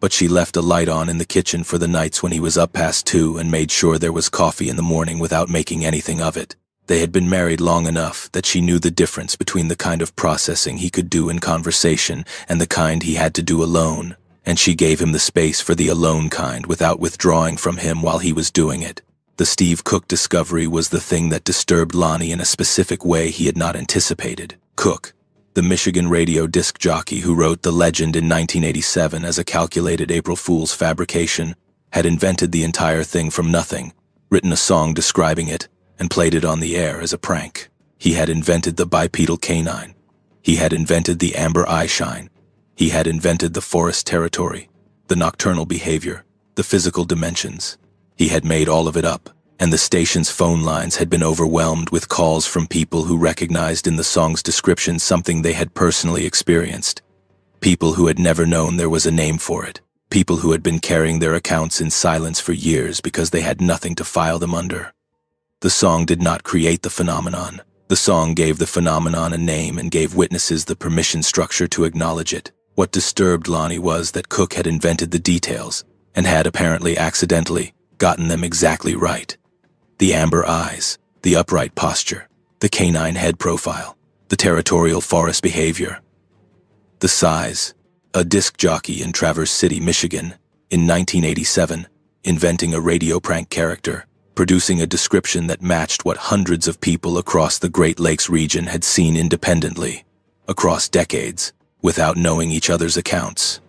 but she left a light on in the kitchen for the nights when he was up past 2 and made sure there was coffee in the morning without making anything of it. They had been married long enough that she knew the difference between the kind of processing he could do in conversation and the kind he had to do alone, and she gave him the space for the alone kind without withdrawing from him while he was doing it. The Steve Cook discovery was the thing that disturbed Lonnie in a specific way he had not anticipated. Cook, the Michigan radio disc jockey who wrote The Legend in 1987 as a calculated April Fool's fabrication, had invented the entire thing from nothing, written a song describing it, and played it on the air as a prank. He had invented the bipedal canine. He had invented the amber eye shine. He had invented the forest territory, the nocturnal behavior, the physical dimensions. He had made all of it up, and the station's phone lines had been overwhelmed with calls from people who recognized in the song's description something they had personally experienced. People who had never known there was a name for it. People who had been carrying their accounts in silence for years because they had nothing to file them under. The song did not create the phenomenon. The song gave the phenomenon a name and gave witnesses the permission structure to acknowledge it. What disturbed Lonnie was that Cook had invented the details, and had apparently accidentally gotten them exactly right. The amber eyes, the upright posture, the canine head profile, the territorial forest behavior. The size. A disc jockey in Traverse City, Michigan, in 1987, inventing a radio prank character, producing a description that matched what hundreds of people across the Great Lakes region had seen independently, across decades, without knowing each other's accounts.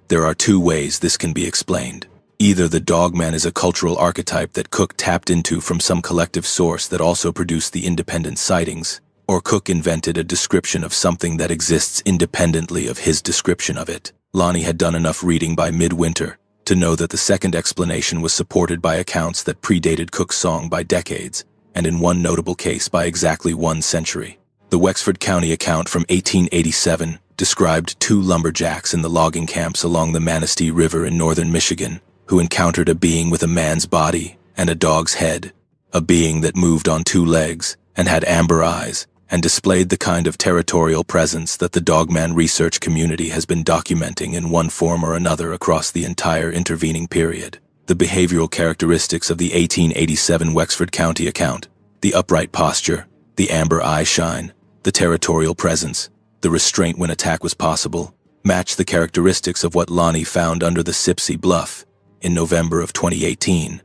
There are two ways this can be explained. Either the dogman is a cultural archetype that Cook tapped into from some collective source that also produced the independent sightings, or Cook invented a description of something that exists independently of his description of it. Lonnie had done enough reading by midwinter to know that the second explanation was supported by accounts that predated Cook's song by decades, and in one notable case by exactly 1 century. The Wexford County account from 1887 described 2 lumberjacks in the logging camps along the Manistee River in northern Michigan, who encountered a being with a man's body and a dog's head, a being that moved on 2 legs and had amber eyes and displayed the kind of territorial presence that the dogman research community has been documenting in one form or another across the entire intervening period. The behavioral characteristics of the 1887 Wexford County account The upright posture, the amber eye shine, the territorial presence, the restraint when attack was possible, matched the characteristics of what Lonnie found under the Sipsey bluff in November of 2018,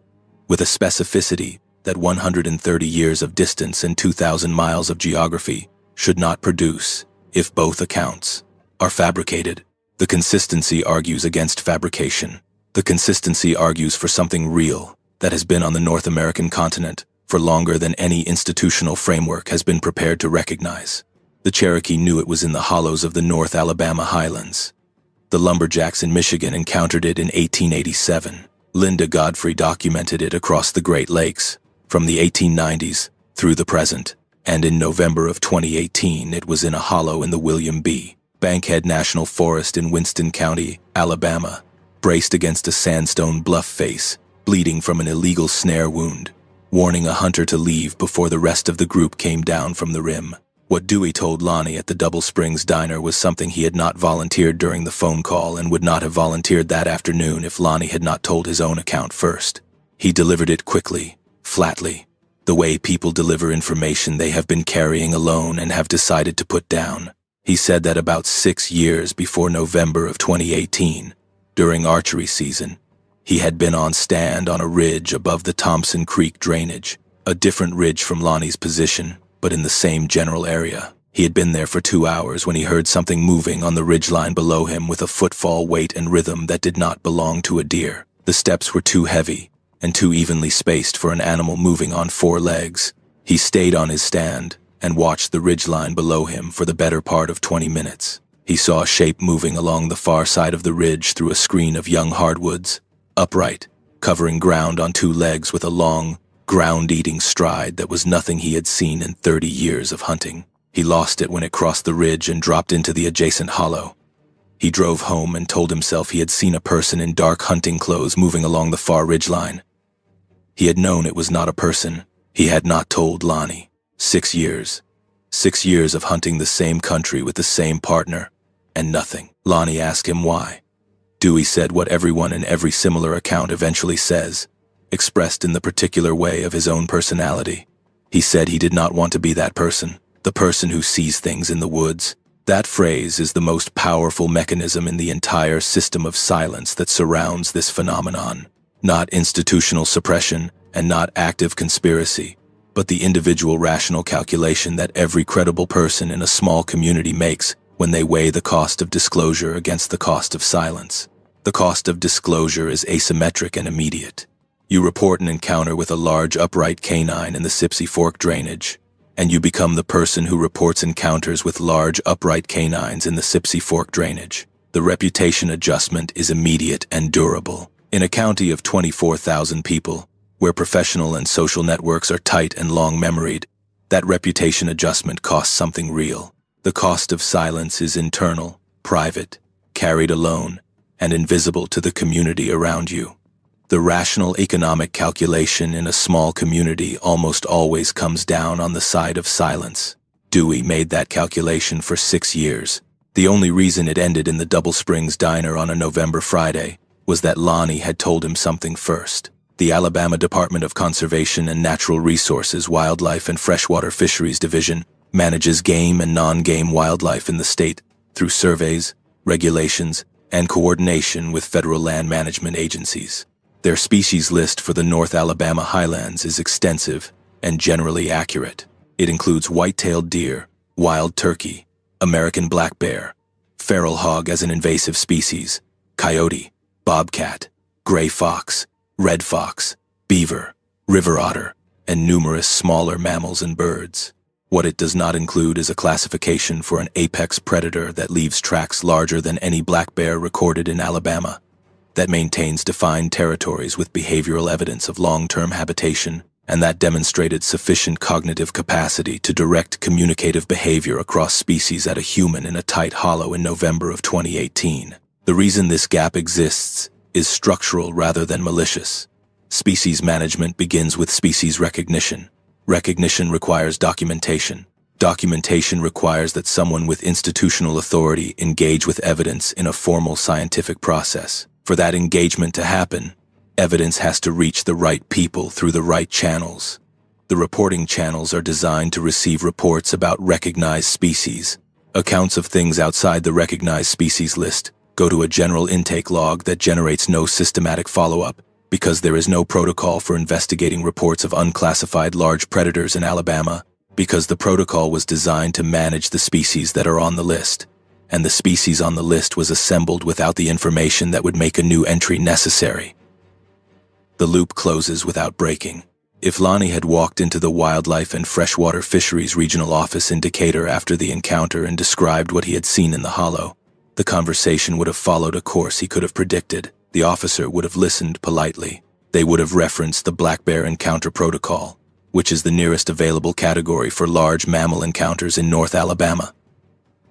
with a specificity that 130 years of distance and 2,000 miles of geography should not produce if both accounts are fabricated. The consistency argues against fabrication. The consistency argues for something real that has been on the North American continent for longer than any institutional framework has been prepared to recognize. The Cherokee knew it was in the hollows of the North Alabama highlands. The lumberjacks in Michigan encountered it in 1887. Linda Godfrey documented it across the Great Lakes from the 1890s through the present, and in November of 2018 it was in a hollow in the William B. Bankhead National Forest in Winston County, Alabama, braced against a sandstone bluff face, bleeding from an illegal snare wound, warning a hunter to leave before the rest of the group came down from the rim. What Dewey told Lonnie at the Double Springs Diner was something he had not volunteered during the phone call and would not have volunteered that afternoon if Lonnie had not told his own account first. He delivered it quickly, flatly, the way people deliver information they have been carrying alone and have decided to put down. He said that about 6 years before November of 2018, during archery season, he had been on stand on a ridge above the Thompson Creek drainage, a different ridge from Lonnie's position, but in the same general area. He had been there for 2 hours when he heard something moving on the ridgeline below him with a footfall weight and rhythm that did not belong to a deer. The steps were too heavy and too evenly spaced for an animal moving on 4 legs. He stayed on his stand and watched the ridgeline below him for the better part of 20 minutes. He saw a shape moving along the far side of the ridge through a screen of young hardwoods, upright, covering ground on 2 legs with a long, ground-eating stride that was nothing he had seen in 30 years of hunting. He lost it when it crossed the ridge and dropped into the adjacent hollow. He drove home and told himself he had seen a person in dark hunting clothes moving along the far ridgeline. He had known it was not a person. He had not told Lonnie. 6 years. 6 years of hunting the same country with the same partner, and nothing. Lonnie asked him why. Dewey said what everyone in every similar account eventually says, expressed in the particular way of his own personality. He said he did not want to be that person, the person who sees things in the woods. That phrase is the most powerful mechanism in the entire system of silence that surrounds this phenomenon. Not institutional suppression and not active conspiracy, but the individual rational calculation that every credible person in a small community makes when they weigh the cost of disclosure against the cost of silence. The cost of disclosure is asymmetric and immediate. You report an encounter with a large upright canine in the Sipsey Fork drainage, and you become the person who reports encounters with large upright canines in the Sipsey Fork drainage. The reputation adjustment is immediate and durable. In a county of 24,000 people, where professional and social networks are tight and long-memoried, that reputation adjustment costs something real. The cost of silence is internal, private, carried alone, and invisible to the community around you. The rational economic calculation in a small community almost always comes down on the side of silence. Dewey made that calculation for 6 years. The only reason it ended in the Double Springs Diner on a November Friday was that Lonnie had told him something first. The Alabama Department of Conservation and Natural Resources Wildlife and Freshwater Fisheries Division manages game and non-game wildlife in the state through surveys, regulations, and coordination with federal land management agencies. Their species list for the North Alabama highlands is extensive and generally accurate. It includes white-tailed deer, wild turkey, American black bear, feral hog as an invasive species, coyote, bobcat, gray fox, red fox, beaver, river otter, and numerous smaller mammals and birds. What it does not include is a classification for an apex predator that leaves tracks larger than any black bear recorded in Alabama, that maintains defined territories with behavioral evidence of long-term habitation, and that demonstrated sufficient cognitive capacity to direct communicative behavior across species at a human in a tight hollow in November of 2018. The reason this gap exists is structural rather than malicious. Species management begins with species recognition. Recognition requires documentation. Documentation requires that someone with institutional authority engage with evidence in a formal scientific process. For that engagement to happen, evidence has to reach the right people through the right channels. The reporting channels are designed to receive reports about recognized species. Accounts of things outside the recognized species list go to a general intake log that generates no systematic follow-up because there is no protocol for investigating reports of unclassified large predators in Alabama, because the protocol was designed to manage the species that are on the list, and the species on the list was assembled without the information that would make a new entry necessary. The loop closes without breaking. If Lonnie had walked into the Wildlife and Freshwater Fisheries Regional Office in Decatur after the encounter and described what he had seen in the hollow, the conversation would have followed a course he could have predicted. The officer would have listened politely. They would have referenced the black bear encounter protocol, which is the nearest available category for large mammal encounters in North Alabama.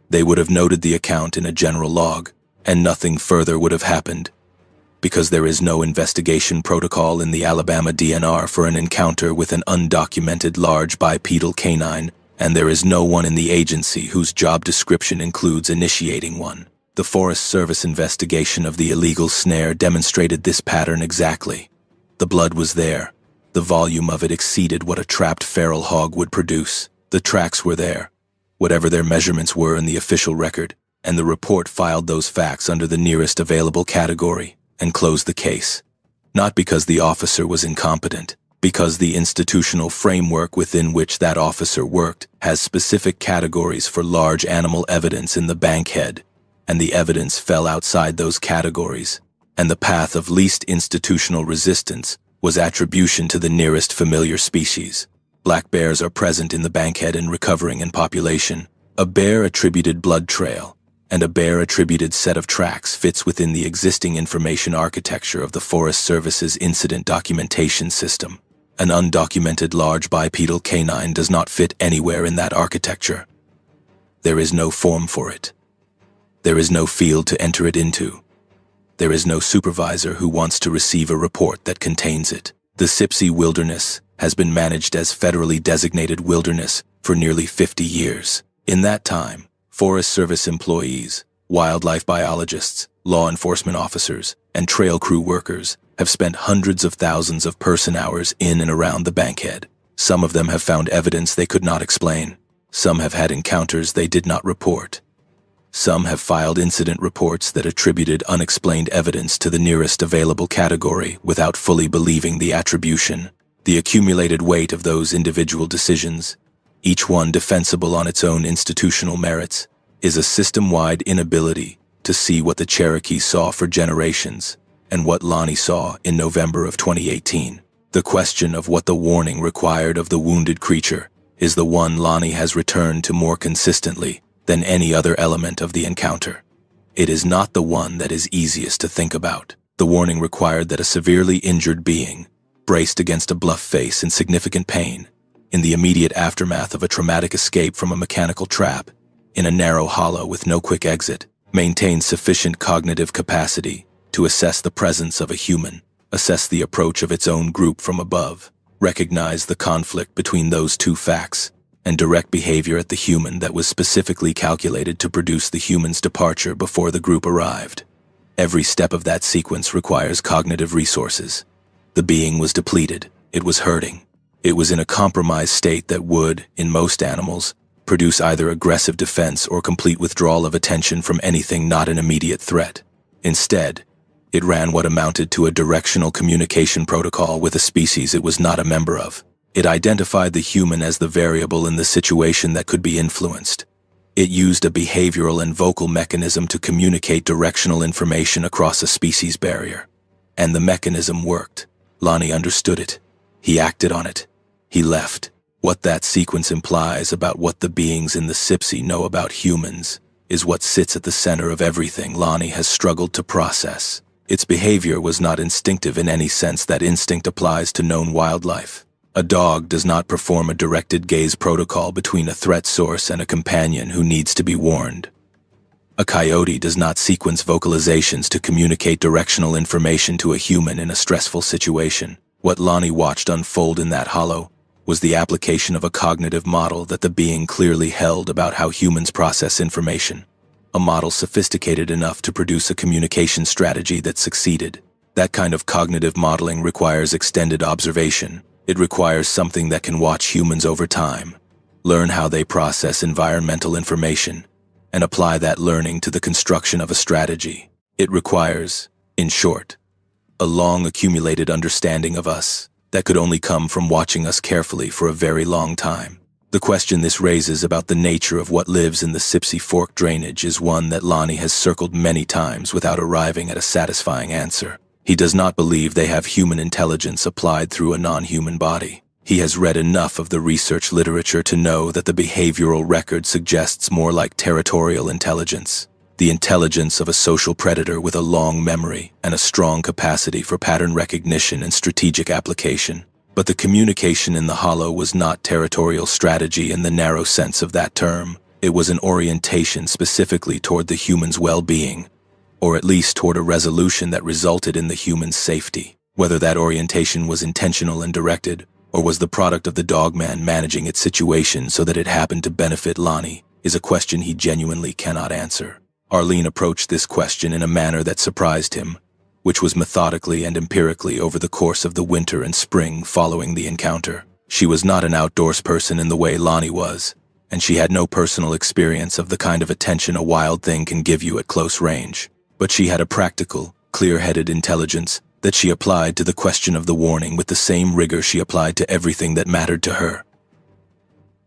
They would have noted the account in a general log, and nothing further would have happened, because there is no investigation protocol in the Alabama DNR for an encounter with an undocumented large bipedal canine, and there is no one in the agency whose job description includes initiating one. The Forest Service investigation of the illegal snare demonstrated this pattern exactly. The blood was there. The volume of it exceeded what a trapped feral hog would produce. The tracks were there, whatever their measurements were in the official record, and the report filed those facts under the nearest available category and closed the case. Not because the officer was incompetent, because the institutional framework within which that officer worked has specific categories for large animal evidence in the bankhead, and the evidence fell outside those categories, and the path of least institutional resistance was attribution to the nearest familiar species. Black bears are present in the bankhead and recovering in population. A bear-attributed blood trail and a bear-attributed set of tracks fits within the existing information architecture of the Forest Service's incident documentation system. An undocumented large bipedal canine does not fit anywhere in that architecture. There is no form for it. There is no field to enter it into. There is no supervisor who wants to receive a report that contains it. The Sipsey Wilderness has been managed as federally designated wilderness for nearly 50 years. In that time, Forest Service employees, wildlife biologists, law enforcement officers, and trail crew workers have spent hundreds of thousands of person-hours in and around the bankhead. Some of them have found evidence they could not explain. Some have had encounters they did not report. Some have filed incident reports that attributed unexplained evidence to the nearest available category without fully believing the attribution. The accumulated weight of those individual decisions, each one defensible on its own institutional merits, is a system-wide inability to see what the Cherokee saw for generations and what Lonnie saw in November of 2018. The question of what the warning required of the wounded creature is the one Lonnie has returned to more consistently than any other element of the encounter. It is not the one that is easiest to think about. The warning required that a severely injured being, braced against a bluff face in significant pain, in the immediate aftermath of a traumatic escape from a mechanical trap, in a narrow hollow with no quick exit, maintains sufficient cognitive capacity to assess the presence of a human, assess the approach of its own group from above, recognize the conflict between those two facts, and direct behavior at the human that was specifically calculated to produce the human's departure before the group arrived. Every step of that sequence requires cognitive resources. The being was depleted. It was hurting. It was in a compromised state that would, in most animals, produce either aggressive defense or complete withdrawal of attention from anything not an immediate threat. Instead, it ran what amounted to a directional communication protocol with a species it was not a member of. It identified the human as the variable in the situation that could be influenced. It used a behavioral and vocal mechanism to communicate directional information across a species barrier. And the mechanism worked. Lonnie understood it. He acted on it. He left. What that sequence implies about what the beings in the Sipsey know about humans is what sits at the center of everything Lonnie has struggled to process. Its behavior was not instinctive in any sense that instinct applies to known wildlife. A dog does not perform a directed gaze protocol between a threat source and a companion who needs to be warned. A coyote does not sequence vocalizations to communicate directional information to a human in a stressful situation. What Lonnie watched unfold in that hollow was the application of a cognitive model that the being clearly held about how humans process information. A model sophisticated enough to produce a communication strategy that succeeded. That kind of cognitive modeling requires extended observation, It requires something that can watch humans over time, learn how they process environmental information, and apply that learning to the construction of a strategy. It requires, in short, a long accumulated understanding of us that could only come from watching us carefully for a very long time. The question this raises about the nature of what lives in the Sipsey Fork drainage is one that Lonnie has circled many times without arriving at a satisfying answer. He does not believe they have human intelligence applied through a non-human body. He has read enough of the research literature to know that the behavioral record suggests more like territorial intelligence, the intelligence of a social predator with a long memory and a strong capacity for pattern recognition and strategic application. But the communication in the hollow was not territorial strategy in the narrow sense of that term. It was an orientation specifically toward the human's well-being, or at least toward a resolution that resulted in the human's safety. Whether that orientation was intentional and directed, or was the product of the dogman managing its situation so that it happened to benefit Lonnie, is a question he genuinely cannot answer. Arlene approached this question in a manner that surprised him, which was methodically and empirically over the course of the winter and spring following the encounter. She was not an outdoors person in the way Lonnie was, and she had no personal experience of the kind of attention a wild thing can give you at close range. But she had a practical, clear-headed intelligence that she applied to the question of the warning with the same rigor she applied to everything that mattered to her.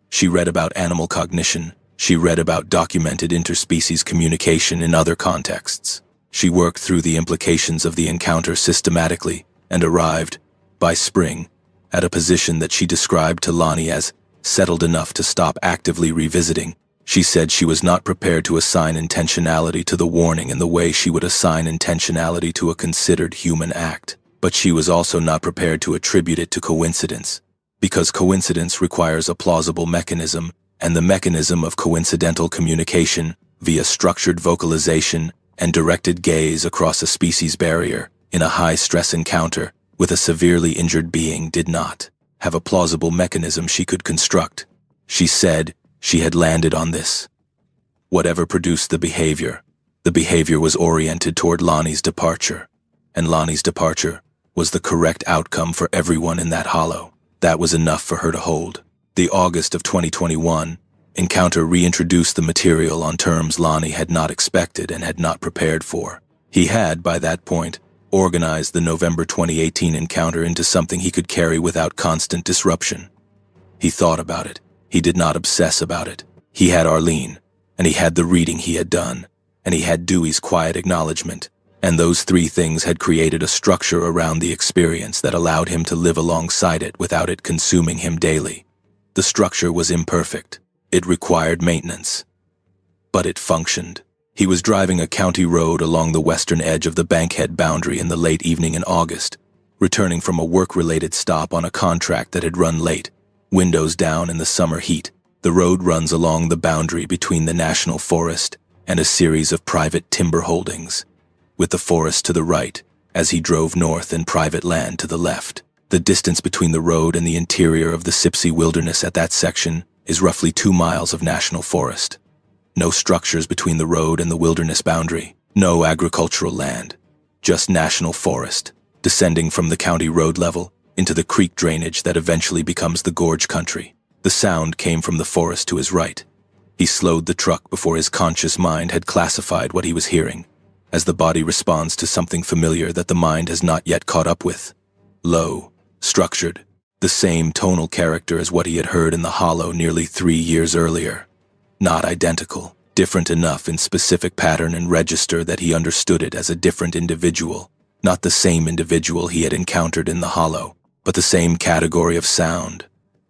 She read about animal cognition. She read about documented interspecies communication in other contexts. She worked through the implications of the encounter systematically and arrived, by spring, at a position that she described to Lonnie as settled enough to stop actively revisiting. She said she was not prepared to assign intentionality to the warning in the way she would assign intentionality to a considered human act, but she was also not prepared to attribute it to coincidence, because coincidence requires a plausible mechanism, and the mechanism of coincidental communication via structured vocalization and directed gaze across a species barrier in a high-stress encounter with a severely injured being did not have a plausible mechanism she could construct. She said she had landed on this. Whatever produced the behavior was oriented toward Lonnie's departure, and Lonnie's departure was the correct outcome for everyone in that hollow. That was enough for her to hold. The August of 2021 encounter reintroduced the material on terms Lonnie had not expected and had not prepared for. He had, by that point, organized the November 2018 encounter into something he could carry without constant disruption. He thought about it. He did not obsess about it. He had Arlene, and he had the reading he had done, and he had Dewey's quiet acknowledgement, and those three things had created a structure around the experience that allowed him to live alongside it without it consuming him daily. The structure was imperfect. It required maintenance. But it functioned. He was driving a county road along the western edge of the Bankhead boundary in the late evening in August, returning from a work-related stop on a contract that had run late. Windows down in the summer heat, the road runs along the boundary between the National Forest and a series of private timber holdings, with the forest to the right as he drove north and private land to the left. The distance between the road and the interior of the Sipsey wilderness at that section is roughly 2 miles of national forest. No structures between the road and the wilderness boundary, no agricultural land, just national forest, descending from the county road level into the creek drainage that eventually becomes the gorge country. The sound came from the forest to his right. He slowed the truck before his conscious mind had classified what he was hearing, as the body responds to something familiar that the mind has not yet caught up with. Low, structured, the same tonal character as what he had heard in the hollow nearly 3 years earlier. Not identical, different enough in specific pattern and register that he understood it as a different individual, not the same individual he had encountered in the hollow, but the same category of sound,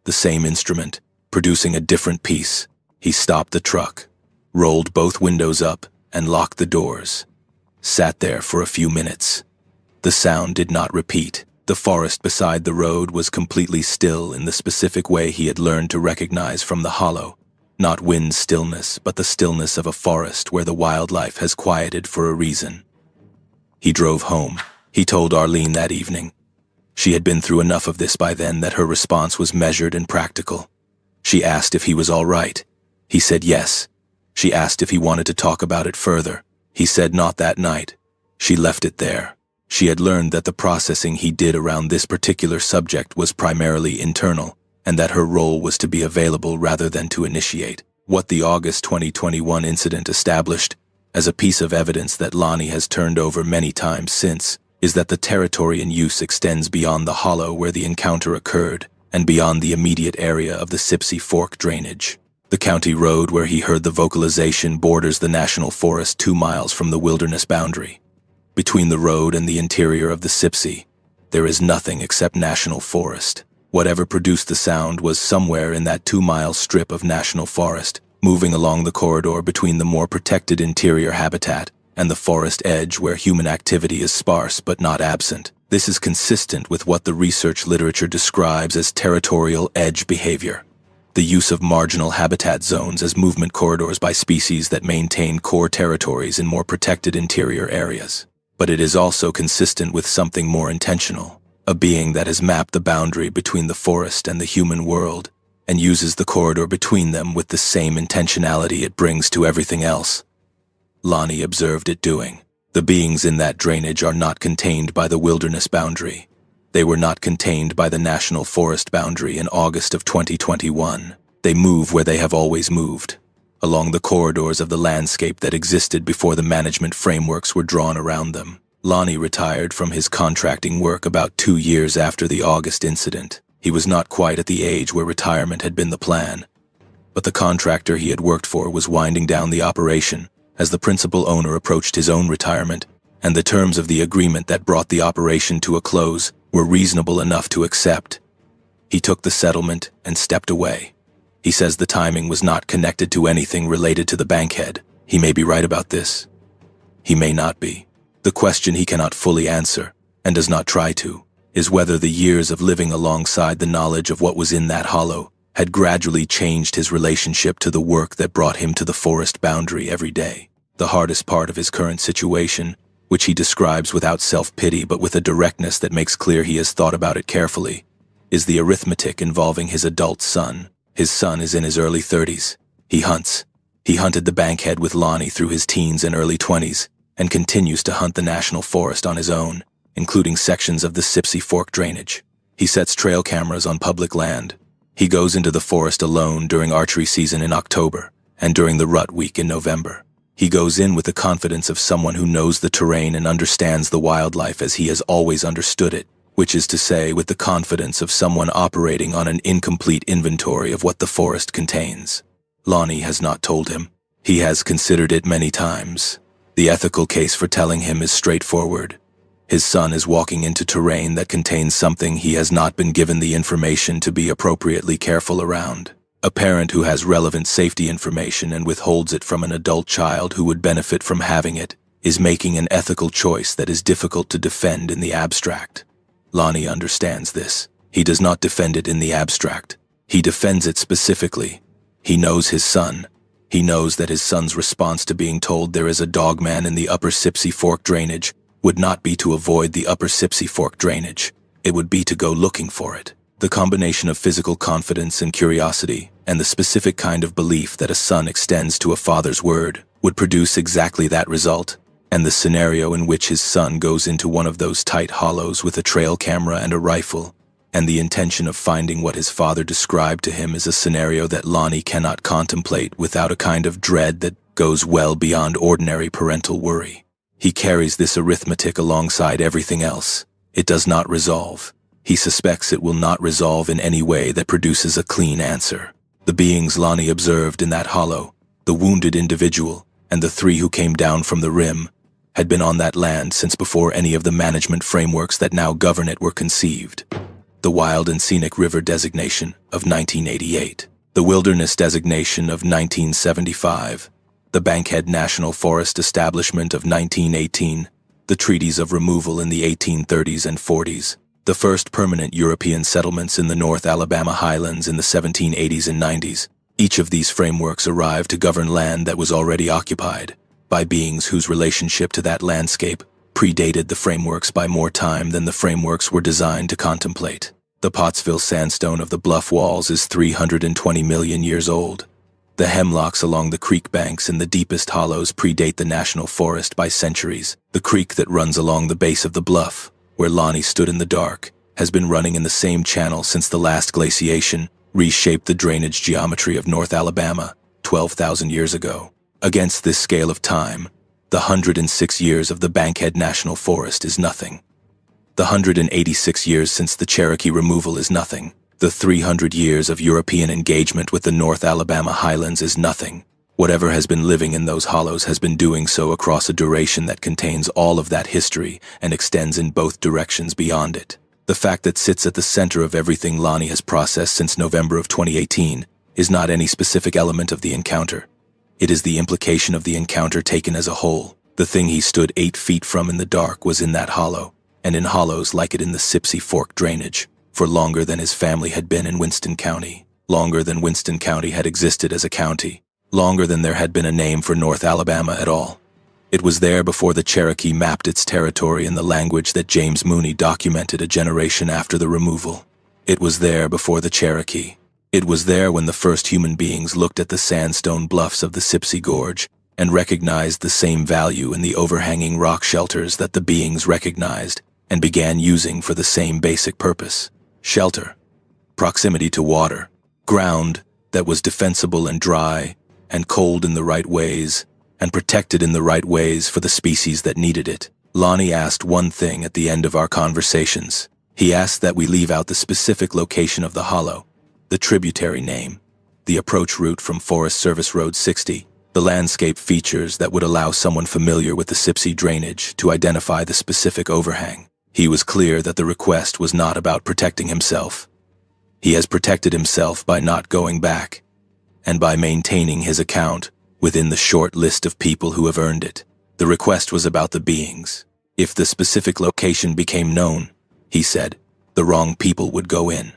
the same instrument, producing a different piece. He stopped the truck, rolled both windows up, and locked the doors. Sat there for a few minutes. The sound did not repeat. The forest beside the road was completely still in the specific way he had learned to recognize from the hollow. Not wind stillness, but the stillness of a forest where the wildlife has quieted for a reason. He drove home. He told Arlene that evening. She had been through enough of this by then that her response was measured and practical. She asked if he was all right. He said yes. She asked if he wanted to talk about it further. He said not that night. She left it there. She had learned that the processing he did around this particular subject was primarily internal, and that her role was to be available rather than to initiate. What the August 2021 incident established, as a piece of evidence that Lonnie has turned over many times since, is that the territory in use extends beyond the hollow where the encounter occurred, and beyond the immediate area of the Sipsey Fork drainage. The county road where he heard the vocalization borders the national forest 2 miles from the wilderness boundary. Between the road and the interior of the Sipsey, there is nothing except national forest. Whatever produced the sound was somewhere in that 2-mile strip of national forest, moving along the corridor between the more protected interior habitat and the forest edge where human activity is sparse but not absent. This is consistent with what the research literature describes as territorial edge behavior, the use of marginal habitat zones as movement corridors by species that maintain core territories in more protected interior areas. But it is also consistent with something more intentional, a being that has mapped the boundary between the forest and the human world and uses the corridor between them with the same intentionality it brings to everything else. Lonnie observed it doing. The beings in that drainage are not contained by the wilderness boundary. They were not contained by the national forest boundary in August of 2021. They move where they have always moved, along the corridors of the landscape that existed before the management frameworks were drawn around them. Lonnie retired from his contracting work about 2 years after the August incident. He was not quite at the age where retirement had been the plan, but the contractor he had worked for was winding down the operation as the principal owner approached his own retirement, and the terms of the agreement that brought the operation to a close were reasonable enough to accept. He took the settlement and stepped away. He says the timing was not connected to anything related to the bankhead. He may be right about this. He may not be. The question he cannot fully answer, and does not try to, is whether the years of living alongside the knowledge of what was in that hollow had gradually changed his relationship to the work that brought him to the forest boundary every day. The hardest part of his current situation, which he describes without self-pity but with a directness that makes clear he has thought about it carefully, is the arithmetic involving his adult son. His son is in his early 30s. He hunts. He hunted the bankhead with Lonnie through his teens and early 20s, and continues to hunt the national forest on his own, including sections of the Sipsey Fork drainage. He sets trail cameras on public land. He goes into the forest alone during archery season in October and during the rut week in November. He goes in with the confidence of someone who knows the terrain and understands the wildlife as he has always understood it, which is to say with the confidence of someone operating on an incomplete inventory of what the forest contains. Lonnie has not told him. He has considered it many times. The ethical case for telling him is straightforward. His son is walking into terrain that contains something he has not been given the information to be appropriately careful around. A parent who has relevant safety information and withholds it from an adult child who would benefit from having it is making an ethical choice that is difficult to defend in the abstract. Lonnie understands this. He does not defend it in the abstract. He defends it specifically. He knows his son. He knows that his son's response to being told there is a dogman in the upper Sipsey Fork drainage would not be to avoid the upper Sipsey Fork drainage. It would be to go looking for it. The combination of physical confidence and curiosity, and the specific kind of belief that a son extends to a father's word, would produce exactly that result. And the scenario in which his son goes into one of those tight hollows with a trail camera and a rifle, and the intention of finding what his father described to him is a scenario that Lonnie cannot contemplate without a kind of dread that goes well beyond ordinary parental worry. He carries this arithmetic alongside everything else. It does not resolve. He suspects it will not resolve in any way that produces a clean answer. The beings Lonnie observed in that hollow, the wounded individual, and the 3 who came down from the rim, had been on that land since before any of the management frameworks that now govern it were conceived. The Wild and Scenic River designation of 1988, the Wilderness designation of 1975, the Bankhead National Forest establishment of 1918, the treaties of removal in the 1830s and 40s, the first permanent European settlements in the North Alabama highlands in the 1780s and 90s. Each of these frameworks arrived to govern land that was already occupied by beings whose relationship to that landscape predated the frameworks by more time than the frameworks were designed to contemplate. The Pottsville sandstone of the bluff walls is 320 million years old. The hemlocks along the creek banks in the deepest hollows predate the national forest by centuries. The creek that runs along the base of the bluff, where Lonnie stood in the dark, has been running in the same channel since the last glaciation reshaped the drainage geometry of North Alabama 12,000 years ago. Against this scale of time, the 106 years of the Bankhead National Forest is nothing. The 186 years since the Cherokee removal is nothing. The 300 years of European engagement with the North Alabama highlands is nothing. Whatever has been living in those hollows has been doing so across a duration that contains all of that history and extends in both directions beyond it. The fact that sits at the center of everything Lonnie has processed since November of 2018 is not any specific element of the encounter. It is the implication of the encounter taken as a whole. The thing he stood 8 feet from in the dark was in that hollow, and in hollows like it in the Sipsey Fork drainage, for longer than his family had been in Winston County, longer than Winston County had existed as a county, longer than there had been a name for North Alabama at all. It was there before the Cherokee mapped its territory in the language that James Mooney documented a generation after the removal. It was there before the Cherokee. It was there when the first human beings looked at the sandstone bluffs of the Sipsey Gorge and recognized the same value in the overhanging rock shelters that the beings recognized and began using for the same basic purpose. Shelter, proximity to water, ground that was defensible and dry and cold in the right ways and protected in the right ways for the species that needed it. Lonnie asked one thing at the end of our conversations. He asked that we leave out the specific location of the hollow, the tributary name, the approach route from Forest Service Road 60, the landscape features that would allow someone familiar with the Sipsey drainage to identify the specific overhang. He was clear that the request was not about protecting himself. He has protected himself by not going back, and by maintaining his account within the short list of people who have earned it. The request was about the beings. If the specific location became known, he said, the wrong people would go in.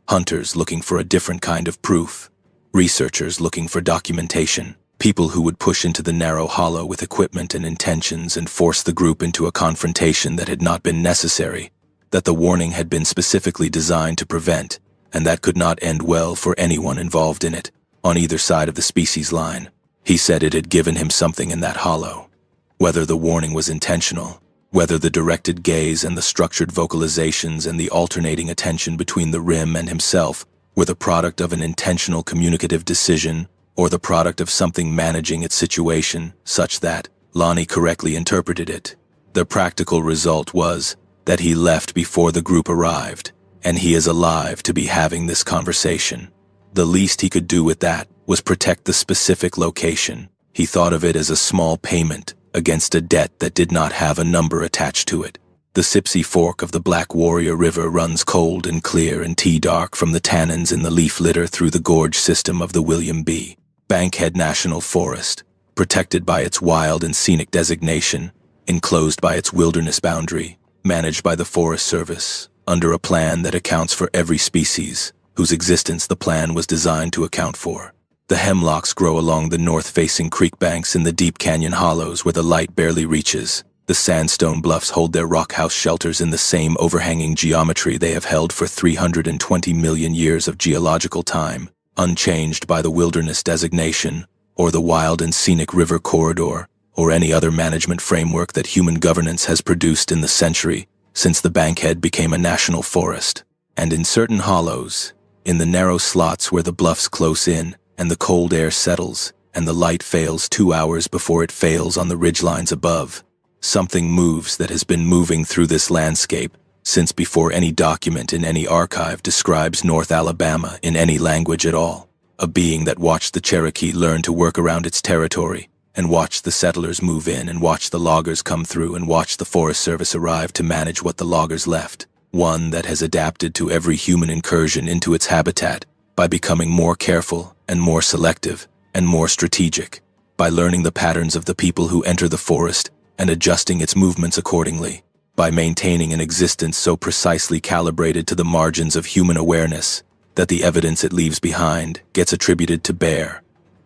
Hunters looking for a different kind of proof, researchers looking for documentation, people who would push into the narrow hollow with equipment and intentions and force the group into a confrontation that had not been necessary, that the warning had been specifically designed to prevent, and that could not end well for anyone involved in it, on either side of the species line. He said it had given him something in that hollow. Whether the warning was intentional, whether the directed gaze and the structured vocalizations and the alternating attention between the rim and himself were the product of an intentional communicative decision or the product of something managing its situation such that Lonnie correctly interpreted it. The practical result was that he left before the group arrived, and he is alive to be having this conversation. The least he could do with that was protect the specific location. He thought of it as a small payment against a debt that did not have a number attached to it. The Sipsey Fork of the Black Warrior River runs cold and clear and tea-dark from the tannins in the leaf litter through the gorge system of the William B. Bankhead National Forest, protected by its wild and scenic designation, enclosed by its wilderness boundary, managed by the Forest Service, under a plan that accounts for every species, whose existence the plan was designed to account for. The hemlocks grow along the north-facing creek banks in the deep canyon hollows where the light barely reaches. The sandstone bluffs hold their rock house shelters in the same overhanging geometry they have held for 320 million years of geological time, unchanged by the wilderness designation, or the wild and scenic river corridor, or any other management framework that human governance has produced in the century since the Bankhead became a national forest. And in certain hollows, in the narrow slots where the bluffs close in, and the cold air settles, and the light fails 2 hours before it fails on the ridgelines above, something moves that has been moving through this landscape since before any document in any archive describes North Alabama in any language at all. A being that watched the Cherokee learn to work around its territory, and watched the settlers move in, and watched the loggers come through, and watched the Forest Service arrive to manage what the loggers left. One that has adapted to every human incursion into its habitat by becoming more careful and more selective and more strategic, by learning the patterns of the people who enter the forest and adjusting its movements accordingly, by maintaining an existence so precisely calibrated to the margins of human awareness that the evidence it leaves behind gets attributed to bear,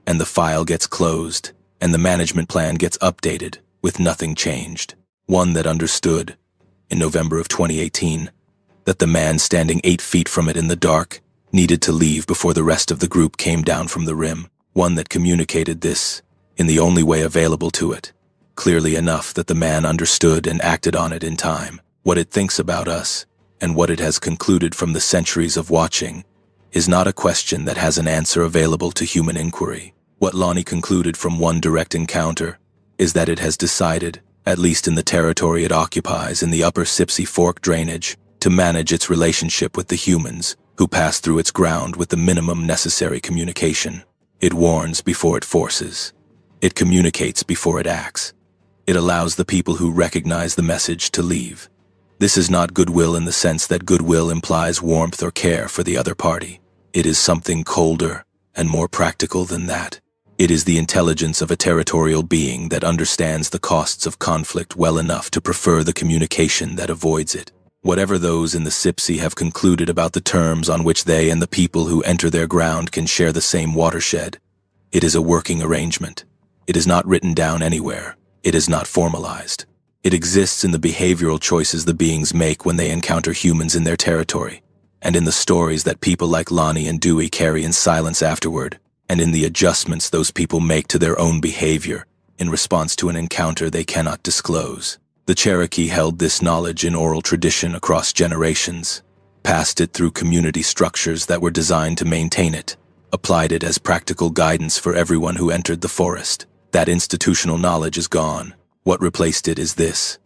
and the file gets closed, and the management plan gets updated with nothing changed. One that understood, in November of 2018, that the man standing 8 feet from it in the dark needed to leave before the rest of the group came down from the rim. one that communicated this in the only way available to it, clearly enough that the man understood and acted on it in time. What it thinks about us, and what it has concluded from the centuries of watching, is not a question that has an answer available to human inquiry. What Lonnie concluded from one direct encounter is that it has decided, at least in the territory it occupies in the upper Sipsey Fork drainage, to manage its relationship with the humans who pass through its ground with the minimum necessary communication. It warns before it forces. It communicates before it acts. It allows the people who recognize the message to leave. This is not goodwill in the sense that goodwill implies warmth or care for the other party. It is something colder and more practical than that. It is the intelligence of a territorial being that understands the costs of conflict well enough to prefer the communication that avoids it. Whatever those in the Sipsey have concluded about the terms on which they and the people who enter their ground can share the same watershed, it is a working arrangement. It is not written down anywhere. It is not formalized. It exists in the behavioral choices the beings make when they encounter humans in their territory, and in the stories that people like Lonnie and Dewey carry in silence afterward, and in the adjustments those people make to their own behavior in response to an encounter they cannot disclose. The Cherokee held this knowledge in oral tradition across generations, passed it through community structures that were designed to maintain it, applied it as practical guidance for everyone who entered the forest. That institutional knowledge is gone. What replaced it is this: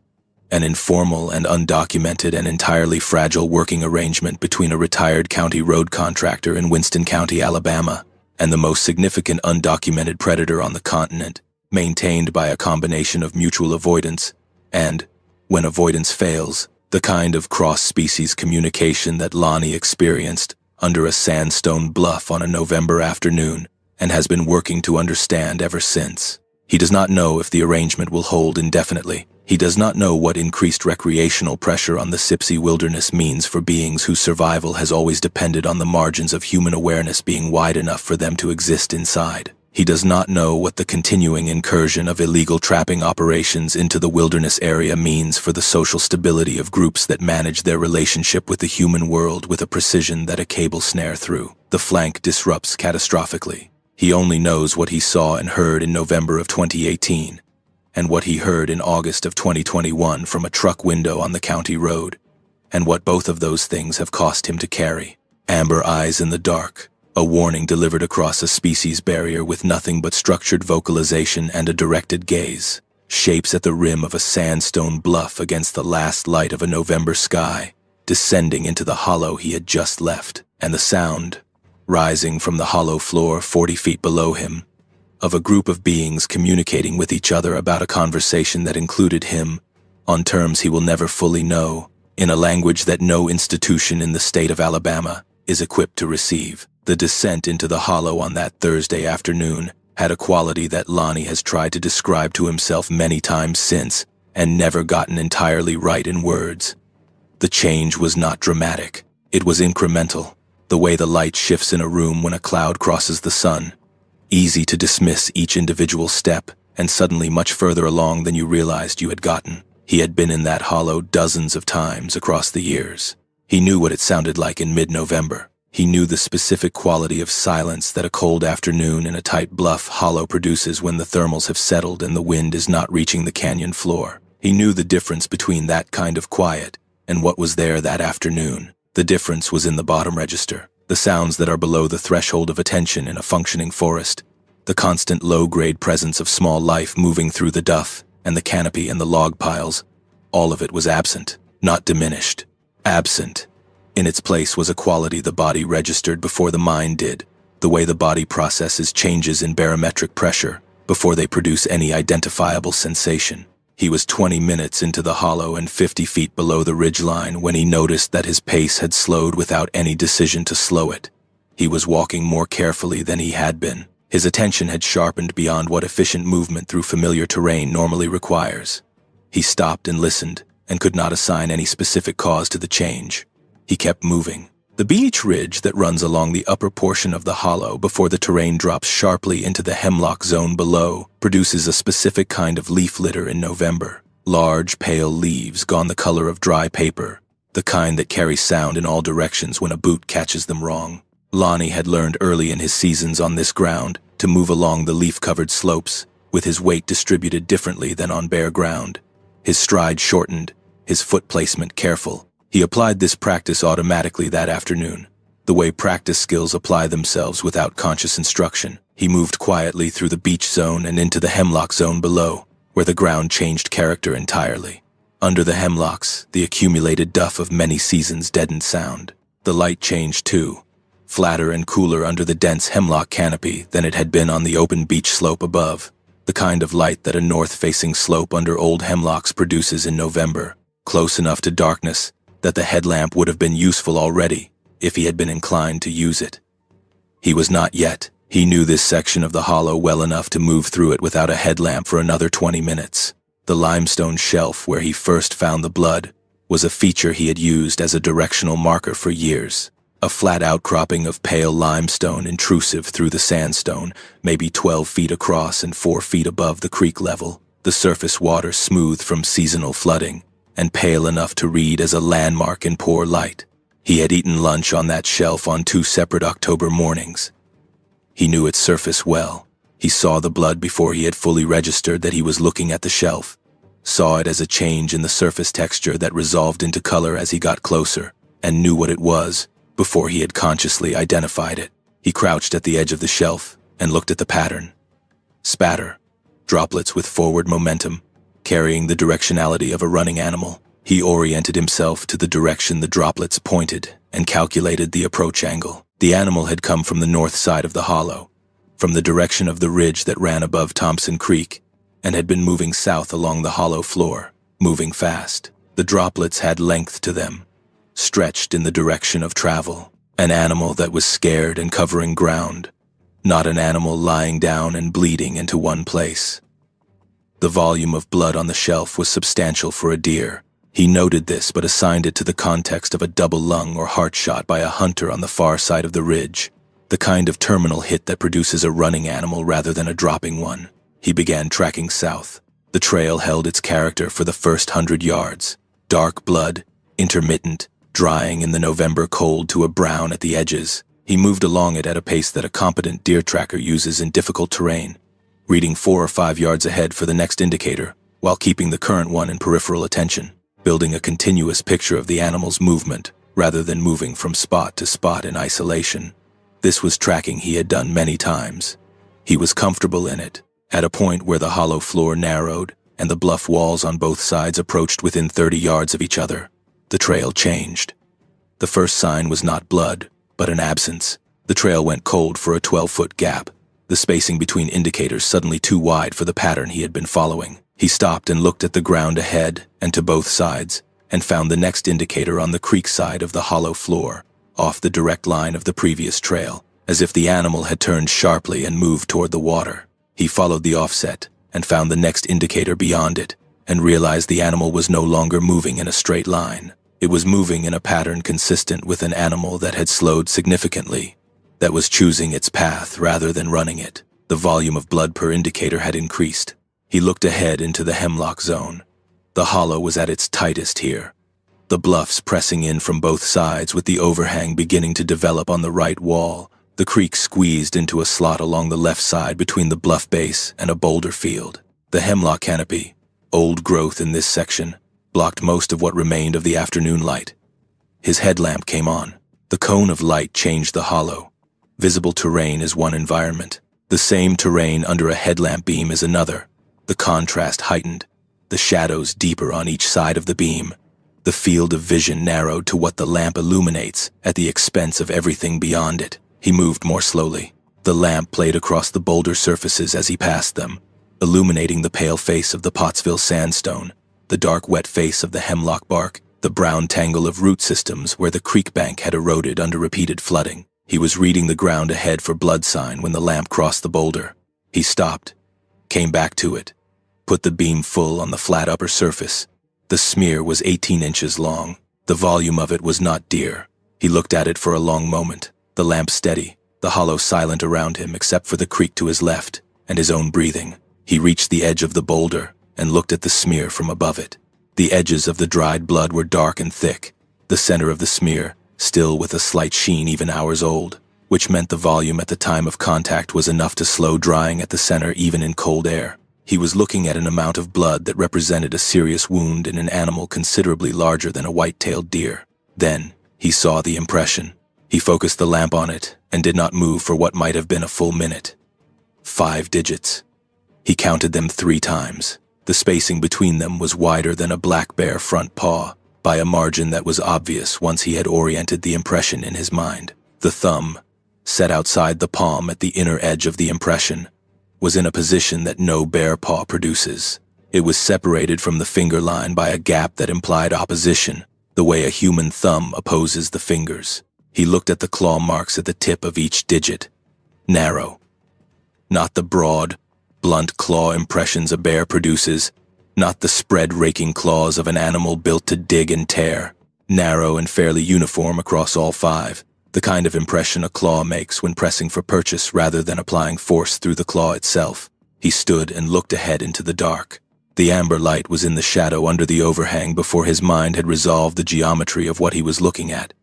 an informal and undocumented and entirely fragile working arrangement between a retired county road contractor in Winston County, Alabama, and the most significant undocumented predator on the continent, maintained by a combination of mutual avoidance and, when avoidance fails, the kind of cross-species communication that Lonnie experienced under a sandstone bluff on a November afternoon and has been working to understand ever since. He does not know if the arrangement will hold indefinitely. He does not know what increased recreational pressure on the Sipsey wilderness means for beings whose survival has always depended on the margins of human awareness being wide enough for them to exist inside. He does not know what the continuing incursion of illegal trapping operations into the wilderness area means for the social stability of groups that manage their relationship with the human world with a precision that a cable snare through the flank disrupts catastrophically. He only knows what he saw and heard in November of 2018, and what he heard in August of 2021 from a truck window on the county road, and what both of those things have cost him to carry. Amber eyes in the dark, a warning delivered across a species barrier with nothing but structured vocalization and a directed gaze. Shapes at the rim of a sandstone bluff against the last light of a November sky, descending into the hollow he had just left, and the sound, rising from the hollow floor 40 feet below him, of a group of beings communicating with each other about a conversation that included him, on terms he will never fully know, in a language that no institution in the state of Alabama is equipped to receive. The descent into the hollow on that Thursday afternoon had a quality that Lonnie has tried to describe to himself many times since, and never gotten entirely right in words. The change was not dramatic. It was incremental, the way the light shifts in a room when a cloud crosses the sun. Easy to dismiss each individual step, and suddenly much further along than you realized you had gotten. He had been in that hollow dozens of times across the years. He knew what it sounded like in mid-November. He knew the specific quality of silence that a cold afternoon in a tight bluff hollow produces when the thermals have settled and the wind is not reaching the canyon floor. He knew the difference between that kind of quiet and what was there that afternoon. The difference was in the bottom register, the sounds that are below the threshold of attention in a functioning forest, the constant low-grade presence of small life moving through the duff and the canopy and the log piles. All of it was absent, not diminished. Absent. In its place was a quality the body registered before the mind did, the way the body processes changes in barometric pressure before they produce any identifiable sensation. He was 20 minutes into the hollow and 50 feet below the ridgeline when he noticed that his pace had slowed without any decision to slow it. He was walking more carefully than he had been. His attention had sharpened beyond what efficient movement through familiar terrain normally requires. He stopped and listened, and could not assign any specific cause to the change. He kept moving. The beech ridge that runs along the upper portion of the hollow before the terrain drops sharply into the hemlock zone below produces a specific kind of leaf litter in November. Large, pale leaves gone the color of dry paper, the kind that carry sound in all directions when a boot catches them wrong. Lonnie had learned early in his seasons on this ground to move along the leaf-covered slopes, with his weight distributed differently than on bare ground. His stride shortened, his foot placement careful. He applied this practice automatically that afternoon, the way practice skills apply themselves without conscious instruction. He moved quietly through the beech zone and into the hemlock zone below, where the ground changed character entirely. Under the hemlocks, the accumulated duff of many seasons deadened sound. The light changed too, flatter and cooler under the dense hemlock canopy than it had been on the open beech slope above, the kind of light that a north-facing slope under old hemlocks produces in November, close enough to darkness that the headlamp would have been useful already if he had been inclined to use it. He was not yet. He knew this section of the hollow well enough to move through it without a headlamp for another 20 minutes. The limestone shelf where he first found the blood was a feature he had used as a directional marker for years. A flat outcropping of pale limestone intrusive through the sandstone, maybe 12 feet across and 4 feet above the creek level, the surface water smooth from seasonal flooding, and pale enough to read as a landmark in poor light. He had eaten lunch on that shelf on 2 separate October mornings. He knew its surface well. He saw the blood before he had fully registered that he was looking at the shelf, saw it as a change in the surface texture that resolved into color as he got closer, and knew what it was before he had consciously identified it. He crouched at the edge of the shelf and looked at the pattern. Spatter, droplets with forward momentum, carrying the directionality of a running animal. He oriented himself to the direction the droplets pointed and calculated the approach angle. The animal had come from the north side of the hollow, from the direction of the ridge that ran above Thompson Creek, and had been moving south along the hollow floor, moving fast. The droplets had length to them, stretched in the direction of travel. An animal that was scared and covering ground, not an animal lying down and bleeding into one place. The volume of blood on the shelf was substantial for a deer. He noted this but assigned it to the context of a double lung or heart shot by a hunter on the far side of the ridge, the kind of terminal hit that produces a running animal rather than a dropping one. He began tracking south. The trail held its character for the first 100 yards. Dark blood, intermittent, drying in the November cold to a brown at the edges. He moved along it at a pace that a competent deer tracker uses in difficult terrain, reading 4 or 5 yards ahead for the next indicator, while keeping the current one in peripheral attention, building a continuous picture of the animal's movement, rather than moving from spot to spot in isolation. This was tracking he had done many times. He was comfortable in it. At a point where the hollow floor narrowed and the bluff walls on both sides approached within 30 yards of each other, the trail changed. The first sign was not blood, but an absence. The trail went cold for a 12-foot gap, the spacing between indicators suddenly too wide for the pattern he had been following. He stopped and looked at the ground ahead and to both sides, and found the next indicator on the creek side of the hollow floor, off the direct line of the previous trail, as if the animal had turned sharply and moved toward the water. He followed the offset and found the next indicator beyond it, and realized the animal was no longer moving in a straight line. It was moving in a pattern consistent with an animal that had slowed significantly, that was choosing its path rather than running it. The volume of blood per indicator had increased. He looked ahead into the hemlock zone. The hollow was at its tightest here, the bluffs pressing in from both sides with the overhang beginning to develop on the right wall. The creek squeezed into a slot along the left side between the bluff base and a boulder field. The hemlock canopy, old growth in this section, blocked most of what remained of the afternoon light. His headlamp came on. The cone of light changed the hollow. Visible terrain is one environment. The same terrain under a headlamp beam is another. The contrast heightened, the shadows deeper on each side of the beam. The field of vision narrowed to what the lamp illuminates at the expense of everything beyond it. He moved more slowly. The lamp played across the boulder surfaces as he passed them, illuminating the pale face of the Pottsville sandstone, the dark wet face of the hemlock bark, the brown tangle of root systems where the creek bank had eroded under repeated flooding. He was reading the ground ahead for blood sign when the lamp crossed the boulder. He stopped, came back to it, put the beam full on the flat upper surface. The smear was 18 inches long. The volume of it was not dear. He looked at it for a long moment, the lamp steady, the hollow silent around him except for the creek to his left and his own breathing. He reached the edge of the boulder and looked at the smear from above it. The edges of the dried blood were dark and thick, the center of the smear still with a slight sheen even hours old, which meant the volume at the time of contact was enough to slow drying at the center even in cold air. He was looking at an amount of blood that represented a serious wound in an animal considerably larger than a white-tailed deer. Then, he saw the impression. He focused the lamp on it and did not move for what might have been a full minute. 5 digits. He counted them 3 times. The spacing between them was wider than a black bear front paw, by a margin that was obvious once he had oriented the impression in his mind. The thumb, set outside the palm at the inner edge of the impression, was in a position that no bear paw produces. It was separated from the finger line by a gap that implied opposition, the way a human thumb opposes the fingers. He looked at the claw marks at the tip of each digit. Narrow. Not the broad, blunt claw impressions a bear produces, not the spread-raking claws of an animal built to dig and tear. Narrow and fairly uniform across all 5. The kind of impression a claw makes when pressing for purchase rather than applying force through the claw itself. He stood and looked ahead into the dark. The amber light was in the shadow under the overhang before his mind had resolved the geometry of what he was looking at,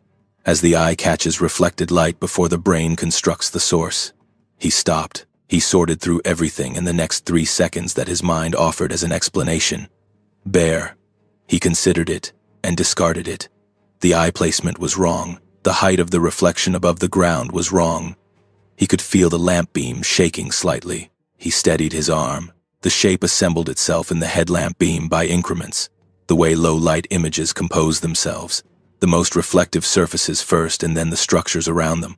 as the eye catches reflected light before the brain constructs the source. He stopped. He sorted through everything in the next 3 seconds that his mind offered as an explanation. Bear. He considered it and discarded it. The eye placement was wrong. The height of the reflection above the ground was wrong. He could feel the lamp beam shaking slightly. He steadied his arm. The shape assembled itself in the headlamp beam by increments, the way low-light images compose themselves, the most reflective surfaces first and then the structures around them.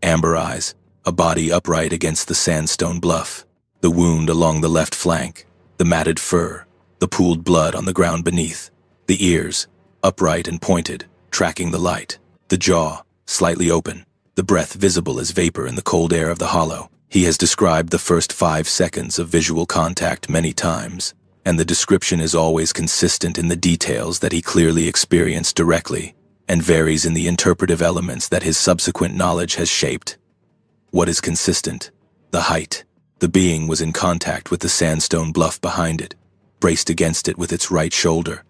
Amber eyes, a body upright against the sandstone bluff, the wound along the left flank, the matted fur, the pooled blood on the ground beneath, the ears, upright and pointed, tracking the light. The jaw, slightly open, the breath visible as vapor in the cold air of the hollow. He has described the first 5 seconds of visual contact many times, and the description is always consistent in the details that he clearly experienced directly, and varies in the interpretive elements that his subsequent knowledge has shaped. What is consistent? The height. The being was in contact with the sandstone bluff behind it, braced against it with its right shoulder,